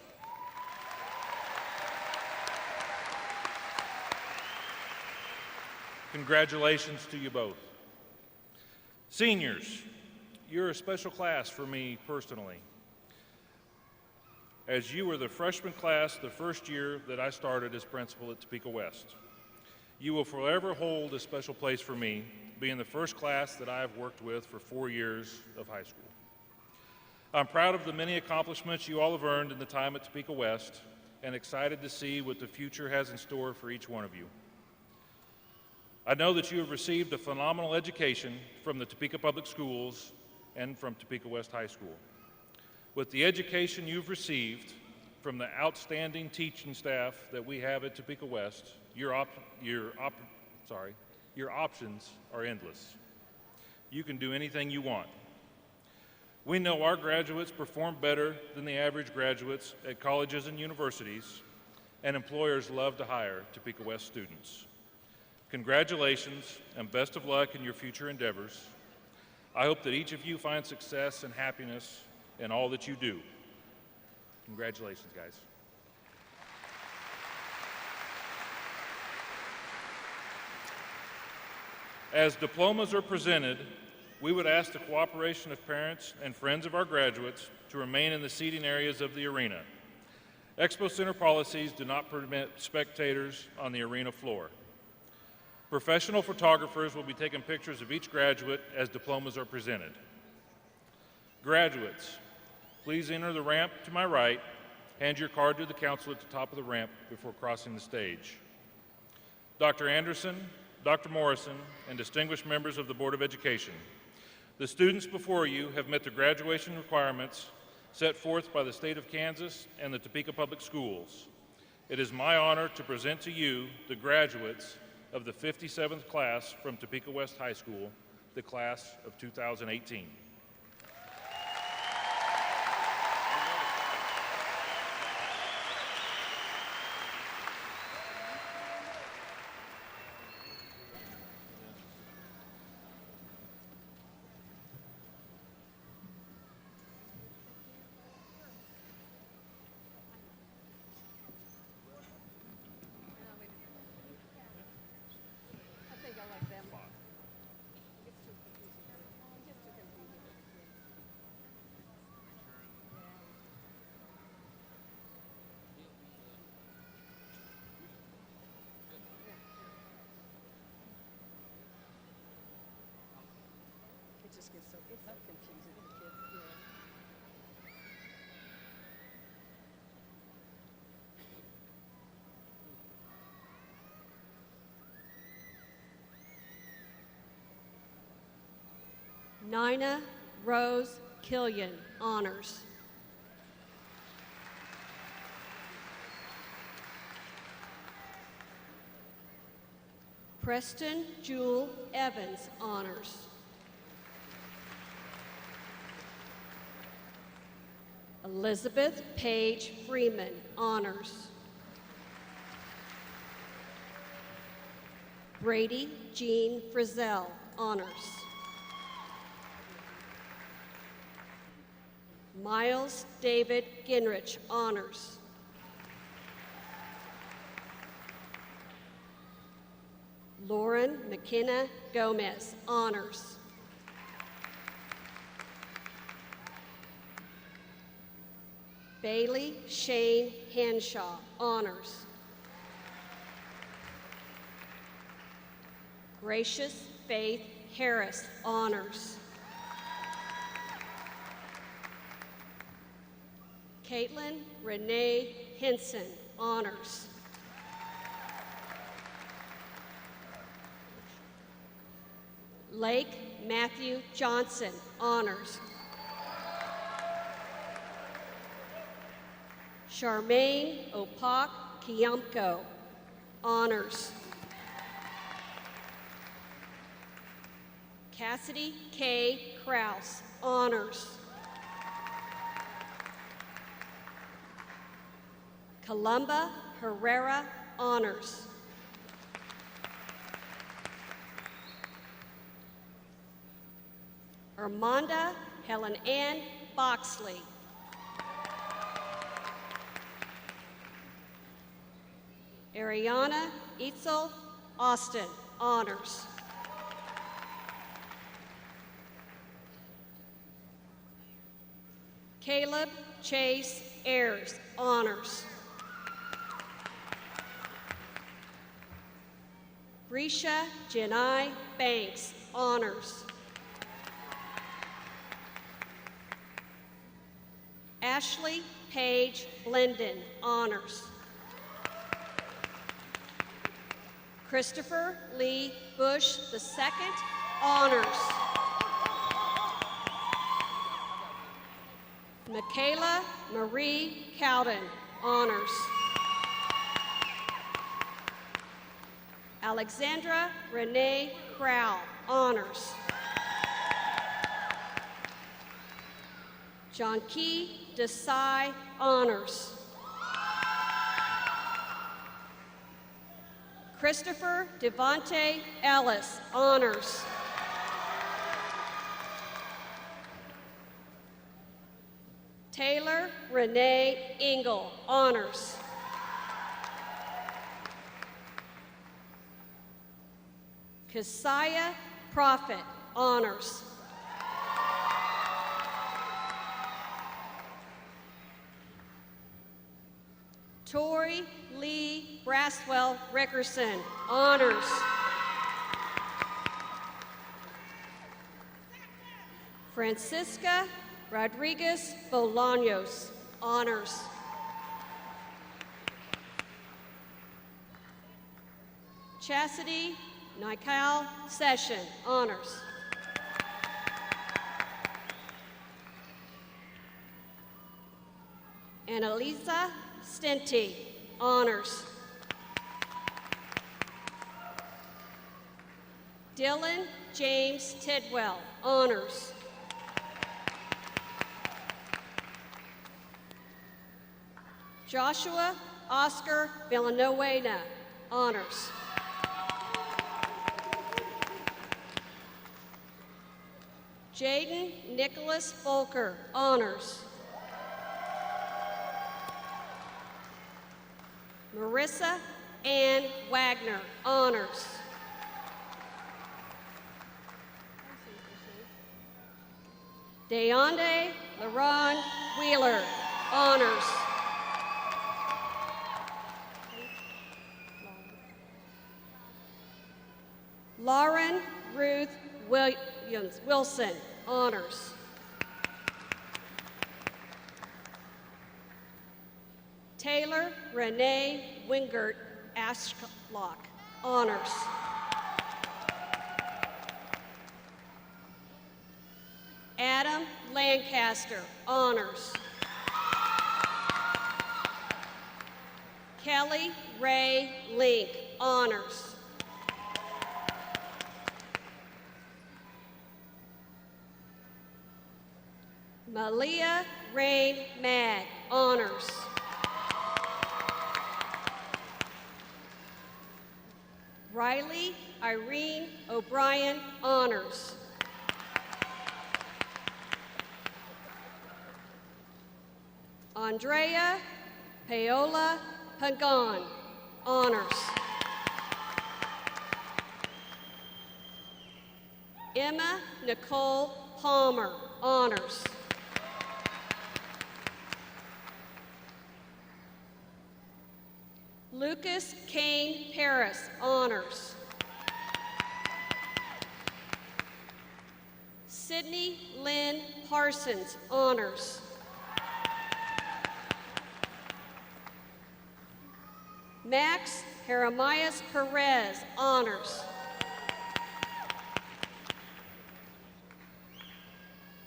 Congratulations to you both. Seniors, you're a special class for me personally, as you were the freshman class the first year that I started as principal at Topeka West. You will forever hold a special place for me, being the first class that I have worked with for 4 years of high school. I'm proud of the many accomplishments you all have earned in the time at Topeka West and excited to see what the future has in store for each one of you. I know that you have received a phenomenal education from the Topeka Public Schools and from Topeka West High School. With the education you've received from the outstanding teaching staff that we have at Topeka West, your options are endless. You can do anything you want. We know our graduates perform better than the average graduates at colleges and universities, and employers love to hire Topeka West students. Congratulations and best of luck in your future endeavors. I hope that each of you find success and happiness in all that you do. Congratulations, guys. As diplomas are presented, we would ask the cooperation of parents and friends of our graduates to remain in the seating areas of the arena. Expo Center policies do not permit spectators on the arena floor. Professional photographers will be taking pictures of each graduate as diplomas are presented. Graduates, please enter the ramp to my right. Hand your card to the counselor at the top of the ramp before crossing the stage. Dr. Anderson, Dr. Morrison, and distinguished members of the Board of Education, the students before you have met the graduation requirements set forth by the state of Kansas and the Topeka Public Schools. It is my honor to present to you the graduates of the 57th class from Topeka West High School, the class of 2018. Nina Rose Killian, honors. Preston Jewel Evans, honors. Elizabeth Paige Freeman, honors. Brady Jean Frizzell, honors. Miles David Ginrich, honors. Lauren McKenna Gomez, honors. Bailey Shane Henshaw, honors. Gracious Faith Harris, honors. Caitlin Renee Henson, honors. Lake Matthew Johnson, honors. Charmaine Opak Kiamko, honors. Cassidy K. Kraus, honors. Colombo Herrera, honors. Armanda Helen Ann Boxley. Ariana Etzel Austin, honors. Caleb Chase Ayers, honors. Risha Janai Banks, honors. Ashley Paige Blenden, honors. Christopher Lee Bush II, honors. Michaela Marie Cowden, honors. Alexandra Renee Crowell, honors. John Key Desai, honors. Christopher Devonte Ellis, honors. Taylor Renee Engel, honors. Keziah Prophet, honors. Tori Lee Braswell Rickerson, honors. Francisca Rodriguez Bolaños, honors. Chastity Nikal Session, honors. Annalisa Stinty, honors. Dylan James Tidwell, honors. Joshua Oscar Villanueva, honors. Jaden Nicholas Volker, honors. Marissa Ann Wagner, honors. Deonde LaRon Wheeler, honors. Lauren Ruth Wilson, honors. Taylor Renee Wingert Ashlock, honors. Adam Lancaster, honors. Kelly Ray Link, honors. Malia Rain Mag, honors. Riley Irene O'Brien, honors. Andrea Paola Pagan, honors. Emma Nicole Palmer, honors. Lucas Kane Paris, honors. Sydney Lynn Parsons, honors. Max Jeremias Perez, honors.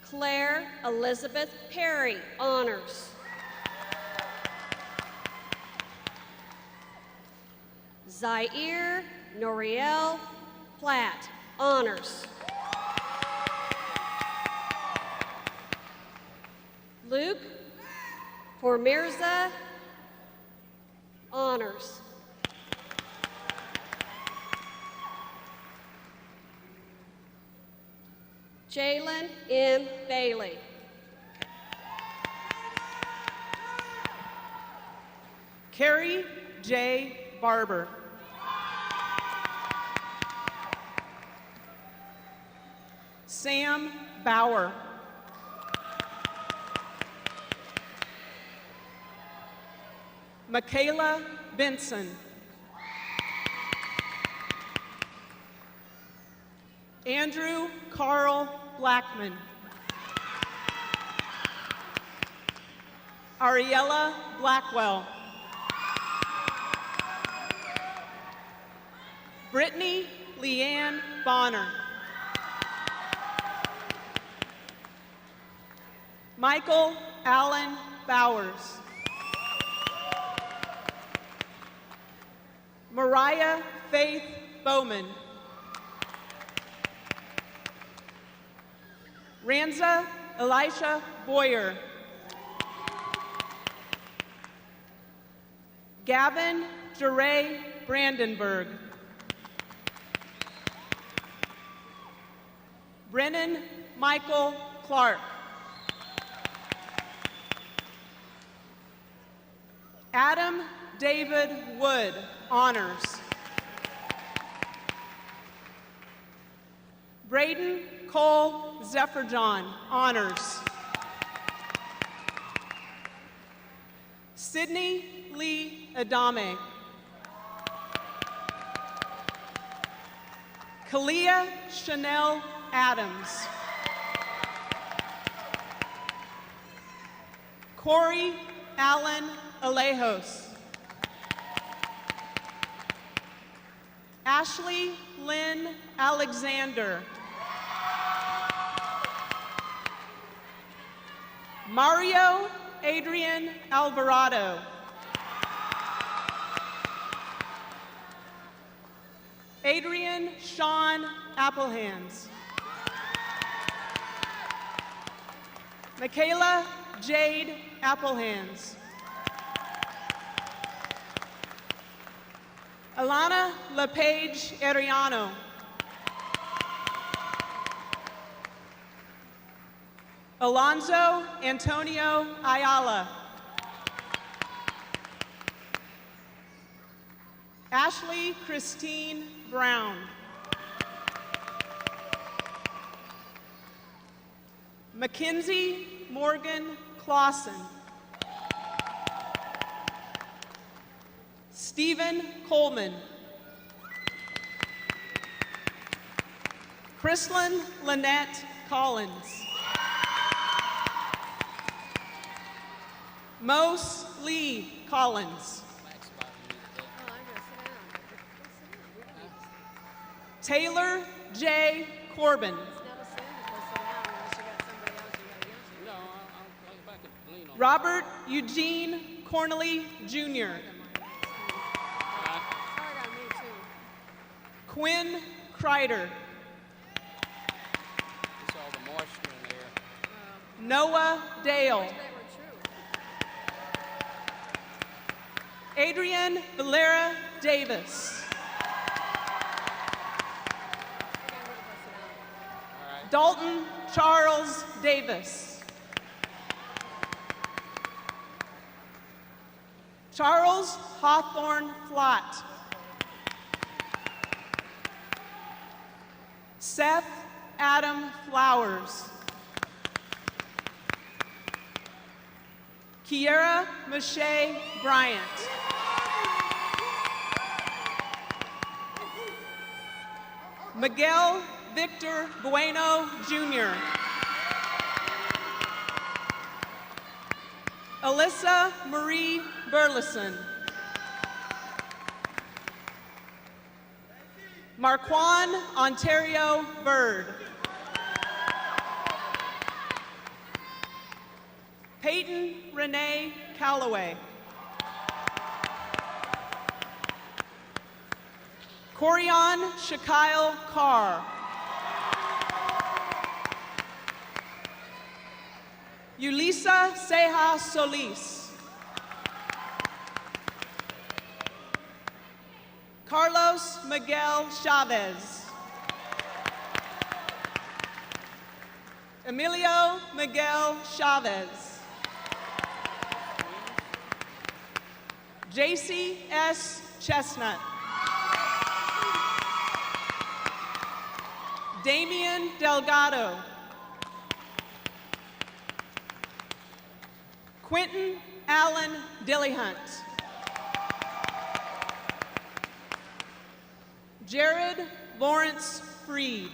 Claire Elizabeth Perry, honors. Zaire Noriel Platt, honors. Luke Formirza, honors. Jalen M. Bailey. Carrie J. Barber. Sam Bauer. Michaela Benson. Andrew Carl Blackman. Ariella Blackwell. Brittany Leanne Bonner. Michael Allen Bowers. Mariah Faith Bowman. Ranza Elisha Boyer. Gavin Jeray Brandenburg. Brennan Michael Clark. Adam David Wood, honors. Braden Cole Zephyrjohn, honors. Sydney Lee Adame. Kalia Chanel Adams. Corey Allen Alejos. Ashley Lynn Alexander. Mario Adrian Alvarado. Adrian Sean Applehands. Michaela Jade Applehands. Alana LePage Ariano. Alonzo Antonio Ayala. Ashley Christine Brown. Mackenzie Morgan Clausen. Stephen Coleman. Chrislyn Lynette Collins. Mose Lee Collins. Taylor J. Corbin. Robert Eugene Cornely, Jr. Quinn Kreider. Noah Dale. Adrian Valera Davis. Dalton Charles Davis. Charles Hawthorne Flott. Seth Adam Flowers. Kiera Mache Bryant. Miguel Victor Bueno, Jr. Alyssa Marie Burleson. Marquand Ontario Bird. Peyton Renee Calloway. Corian Shakile Carr. Yulisa Seja Solis. Carlos Miguel Chavez. Emilio Miguel Chavez. JC S. Chestnut. Damian Delgado. Quentin Allen Dillyhunt. Jared Lawrence Freed.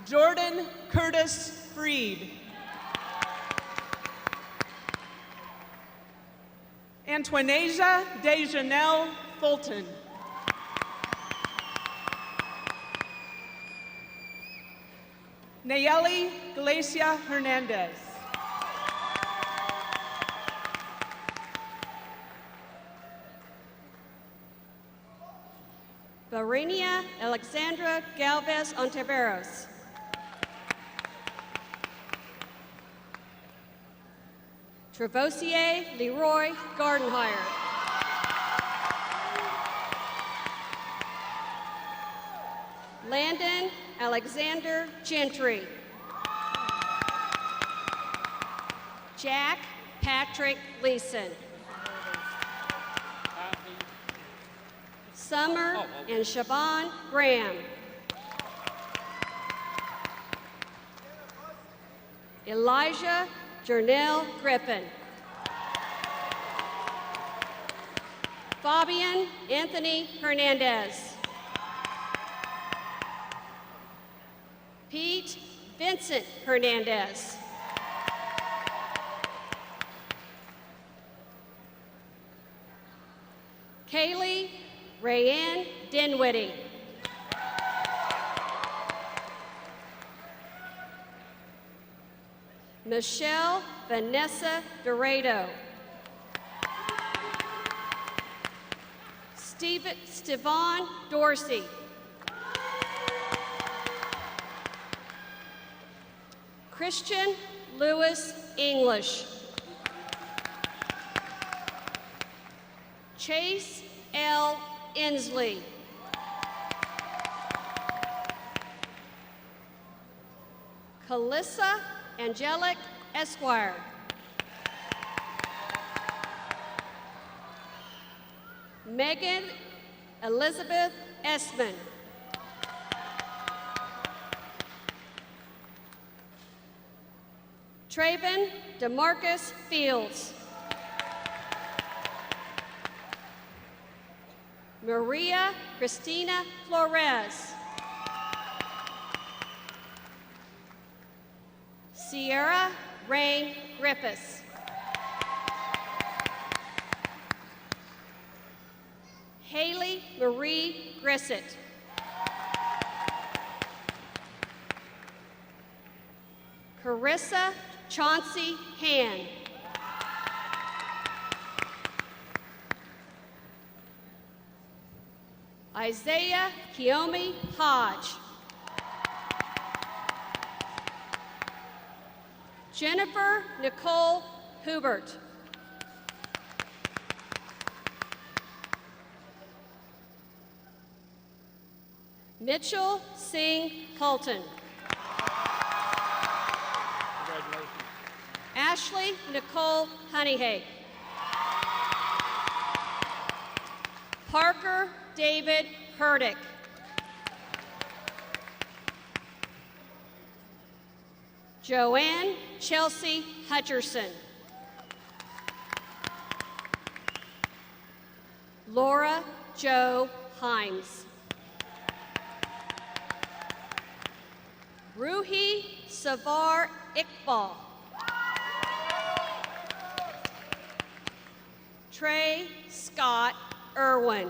Jordan Curtis Freed. Antoinasia Dejanelle Fulton. Nayeli Galicia Hernandez. Varinia Alexandra Galvez Ontiveros. Trevosier Leroy Gardenhire. Landon Alexander Gentry. Jack Patrick Leeson. Summer and Siobhan Graham. Elijah Jernell Griffin. Fabian Anthony Hernandez. Pete Vincent Hernandez. Kaylee Rayanne Dinwiddie. Michelle Vanessa Dorado. Stevan Dorsey. Christian Lewis English. Chase L. Inslee. Calissa Angelic Esquire. Megan Elizabeth Esman. Traven DeMarcus Fields. Maria Cristina Flores. Sierra Rain Griffiths. Haley Marie Grissett. Carissa Chauncey Han. Isaiah Kiomi Hodge. Jennifer Nicole Hubert. Mitchell Singh Colton. Ashley Nicole Honeyhake. Parker David Herdick. Joanne Chelsea Hutcherson. Laura Jo Himes. Ruhi Savar Iqbal. Trey Scott Irwin.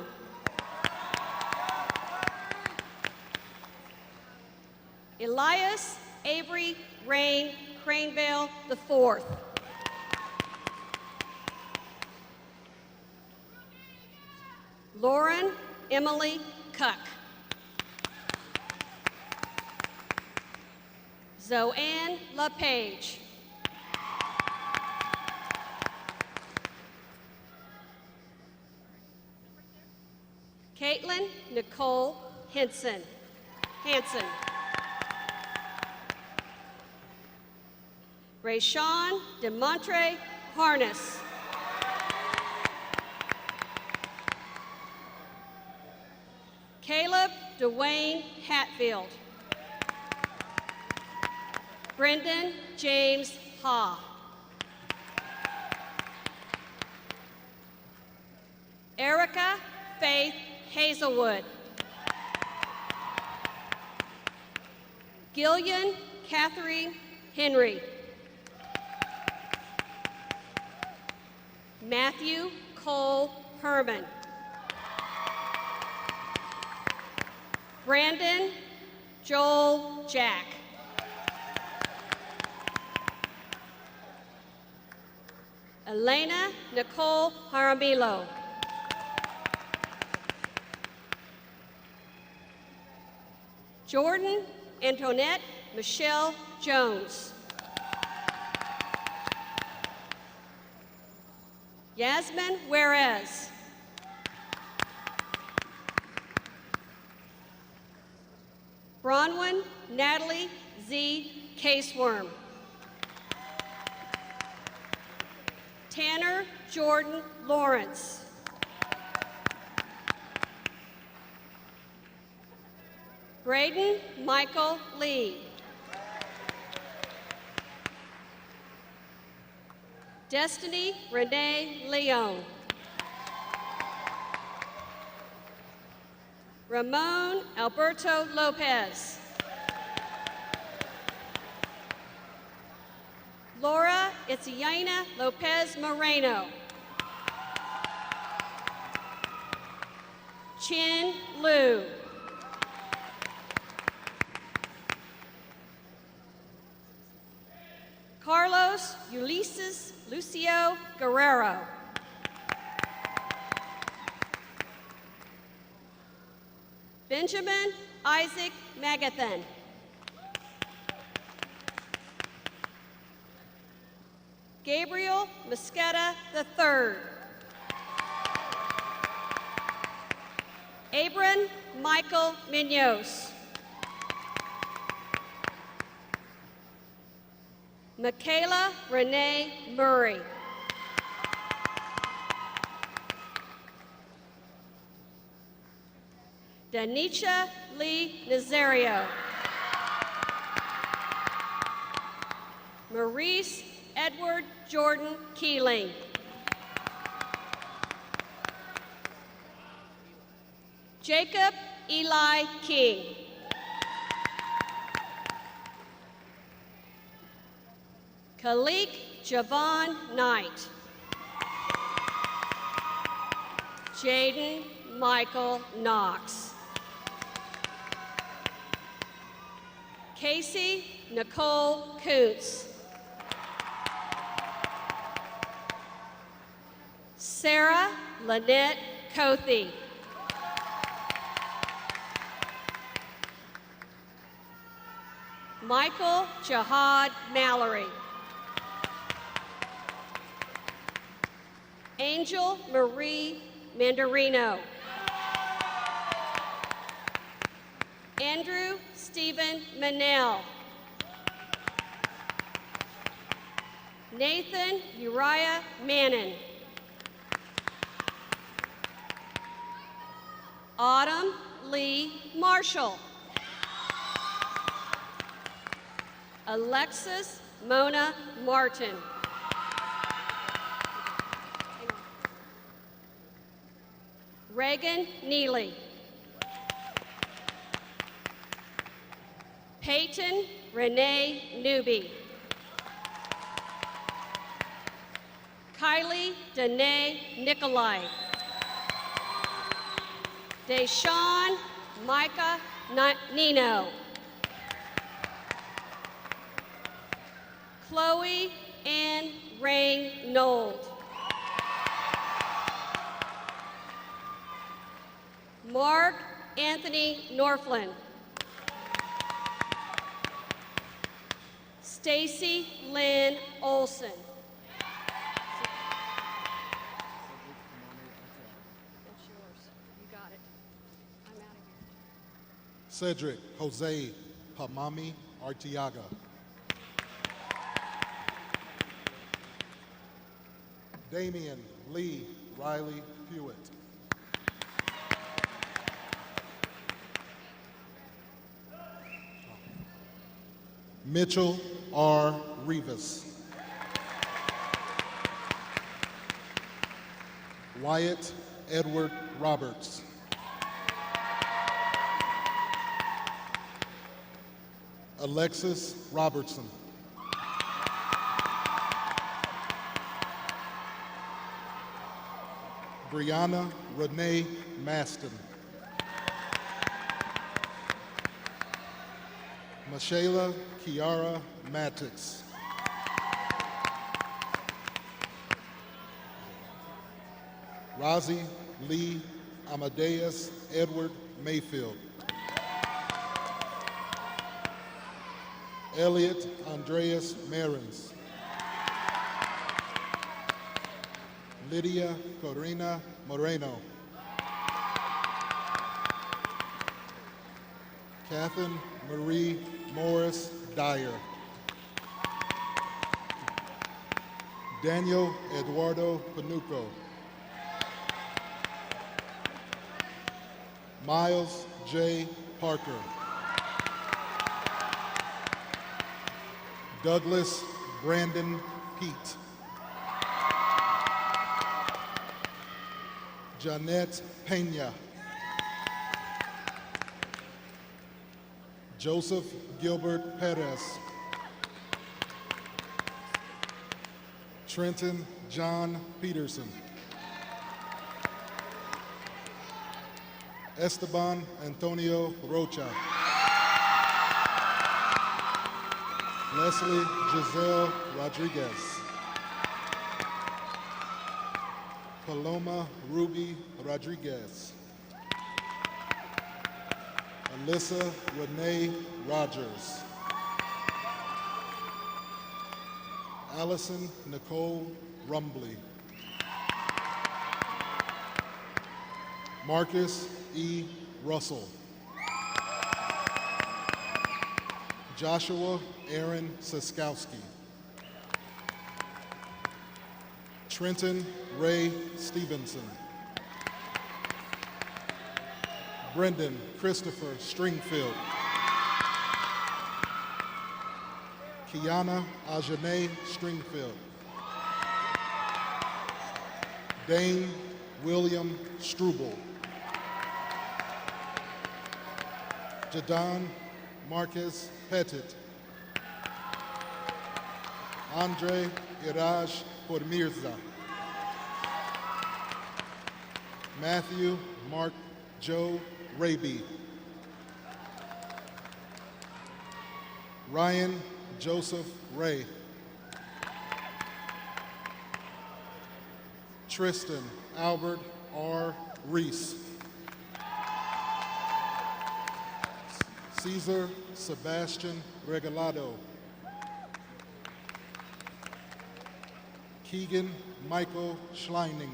Elias Avery Rain Cranevale IV. Lauren Emily Cuck. Zoanne LaPage. Caitlin Nicole Hanson. Rayshawn DeMontre Harness. Caleb Dwayne Hatfield. Brendan James Ha. Erica Faith Hazelwood. Gillian Catherine Henry. Matthew Cole Herman. Brandon Joel Jack. Elena Nicole Jaramillo. Jordan Antoinette Michelle Jones. Yasmin Juarez. Bronwyn Natalie Z. Caseworm. Tanner Jordan Lawrence. Braden Michael Lee. Destiny Renee Leon. Ramon Alberto Lopez. Laura Itziana Lopez Moreno. Chin Liu. Carlos Ulysses Lucio Guerrero. Benjamin Isaac Magathan. Gabriel Mosqueda III. Abram Michael Minos. Michaela Renee Murray. Danisha Lee Nazario. Maurice Edward Jordan Keeling. Jacob Eli King. Khalik Javon Knight. Jaden Michael Knox. Casey Nicole Koontz. Sarah Lynette Cothy. Michael Jihad Mallory. Angel Marie Mandarino. Andrew Stephen Manel. Nathan Uriah Mannon. Autumn Lee Marshall. Alexis Mona Martin. Reagan Neely. Peyton Renee Newby. Kylie Danae Nicolai. Deshawn Micah Nino. Chloe Ann Rain Nold. Mark Anthony Norflin. Stacy Lynn Olson. That's yours. You got it. I'm out of here. Cedric Jose Hamami Artiaga. Damian Lee Riley Hewitt. Mitchell R. Rivas. Wyatt Edward Roberts. Alexis Robertson. Brianna Renee Maston. Michaela Kiara Matix. Razi Lee Amadeus Edward Mayfield. Elliot Andreas Marins. Lydia Corina Moreno. Catherine Marie Morris Dyer. Daniel Eduardo Panuco. Miles J. Parker. Douglas Brandon Pete. Janette Pena. Joseph Gilbert Perez. Trenton John Peterson. Esteban Antonio Rocha. Leslie Giselle Rodriguez. Paloma Ruby Rodriguez. Alyssa Renee Rogers. Allison Nicole Rumbly. Marcus E. Russell. Joshua Aaron Siskowski. Trenton Ray Stevenson. Brendan Christopher Stringfield. Kiana Ajane Stringfield. Dane William Struble. Jadon Marcus Pettit. Andre Iraj Podmirza. Matthew Mark Joe Raby. Ryan Joseph Ray. Tristan Albert R. Reese. Cesar Sebastian Regalado. Keegan Michael Schleining.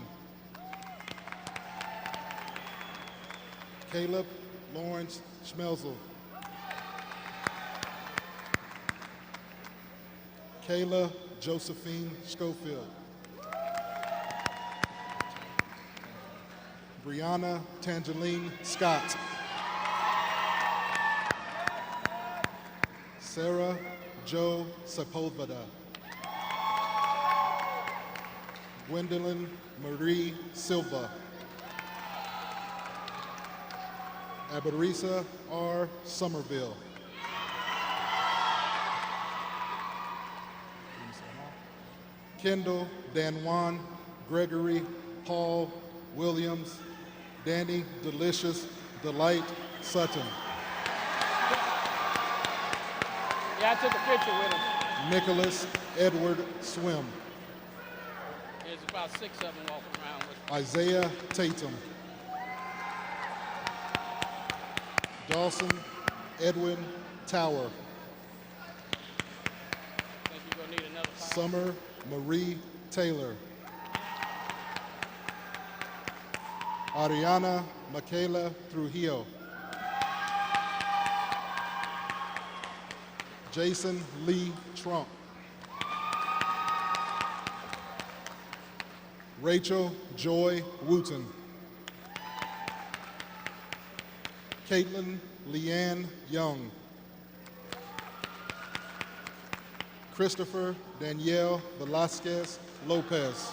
Caleb Lawrence Schmelzel. Kayla Josephine Schofield. Brianna Tangeline Scott. Sarah Jo Sepulveda. Gwendolyn Marie Silva. Abarisa R. Somerville. Kendall Danwan Gregory Paul Williams. Danny Delicious Delight Sutton. Yeah, I took a picture with him. Nicholas Edward Swim. There's about 6 of them walking around with Isaiah Tatum. Dawson Edwin Tower. think you're gonna need another file. Summer Marie Taylor. Ariana Michaela Trujillo. Jason Lee Trump. Rachel Joy Wooten. Caitlin Leanne Young. Christopher Danielle Velasquez Lopez.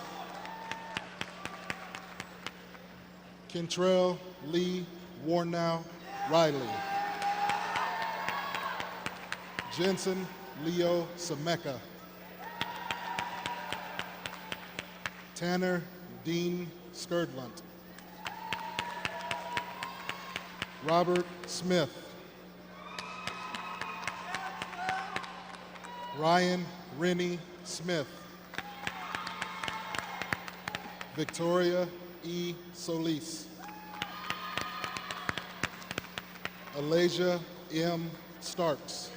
Kentrell Lee Warnow Riley. Jensen Leo Sameka. Tanner Dean Skurdlunt. Robert Smith. Ryan Rennie Smith. Victoria E. Solis. Alasia M. Starks.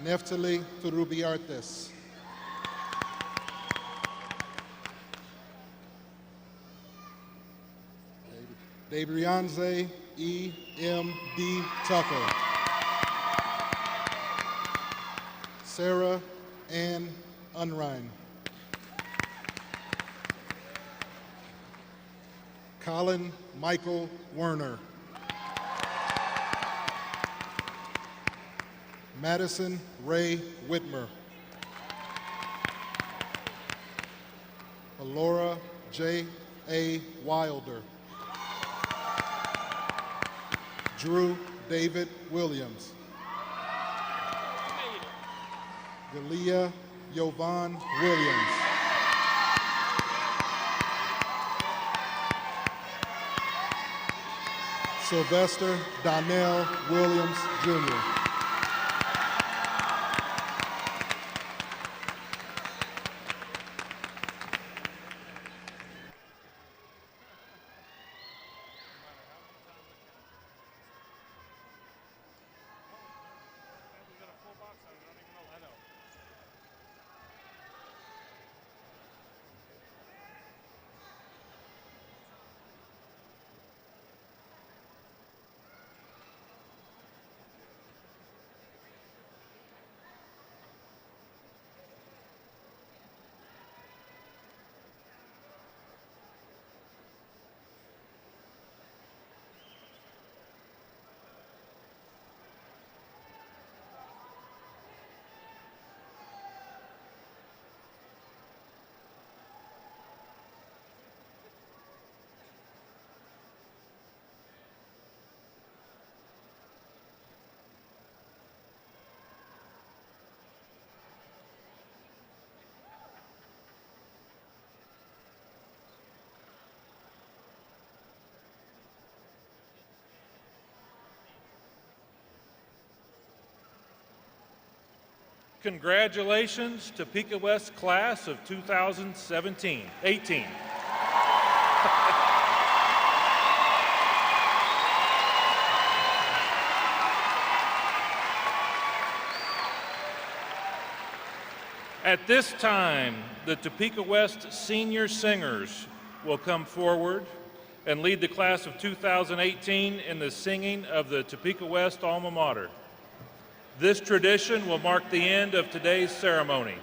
Neftali Turubiartes. Dabrianze E. M. D. Tucker. Sarah Ann Unrein. Colin Michael Werner. Madison Ray Whitmer. Alora J. A. Wilder. Drew David Williams. Galia Yovan Williams. Sylvester Donnell Williams, Jr. Congratulations, Topeka West class of 2018. At this time, the Topeka West senior singers will come forward and lead the class of 2018 in the singing of the Topeka West alma mater. This tradition will mark the end of today's ceremony.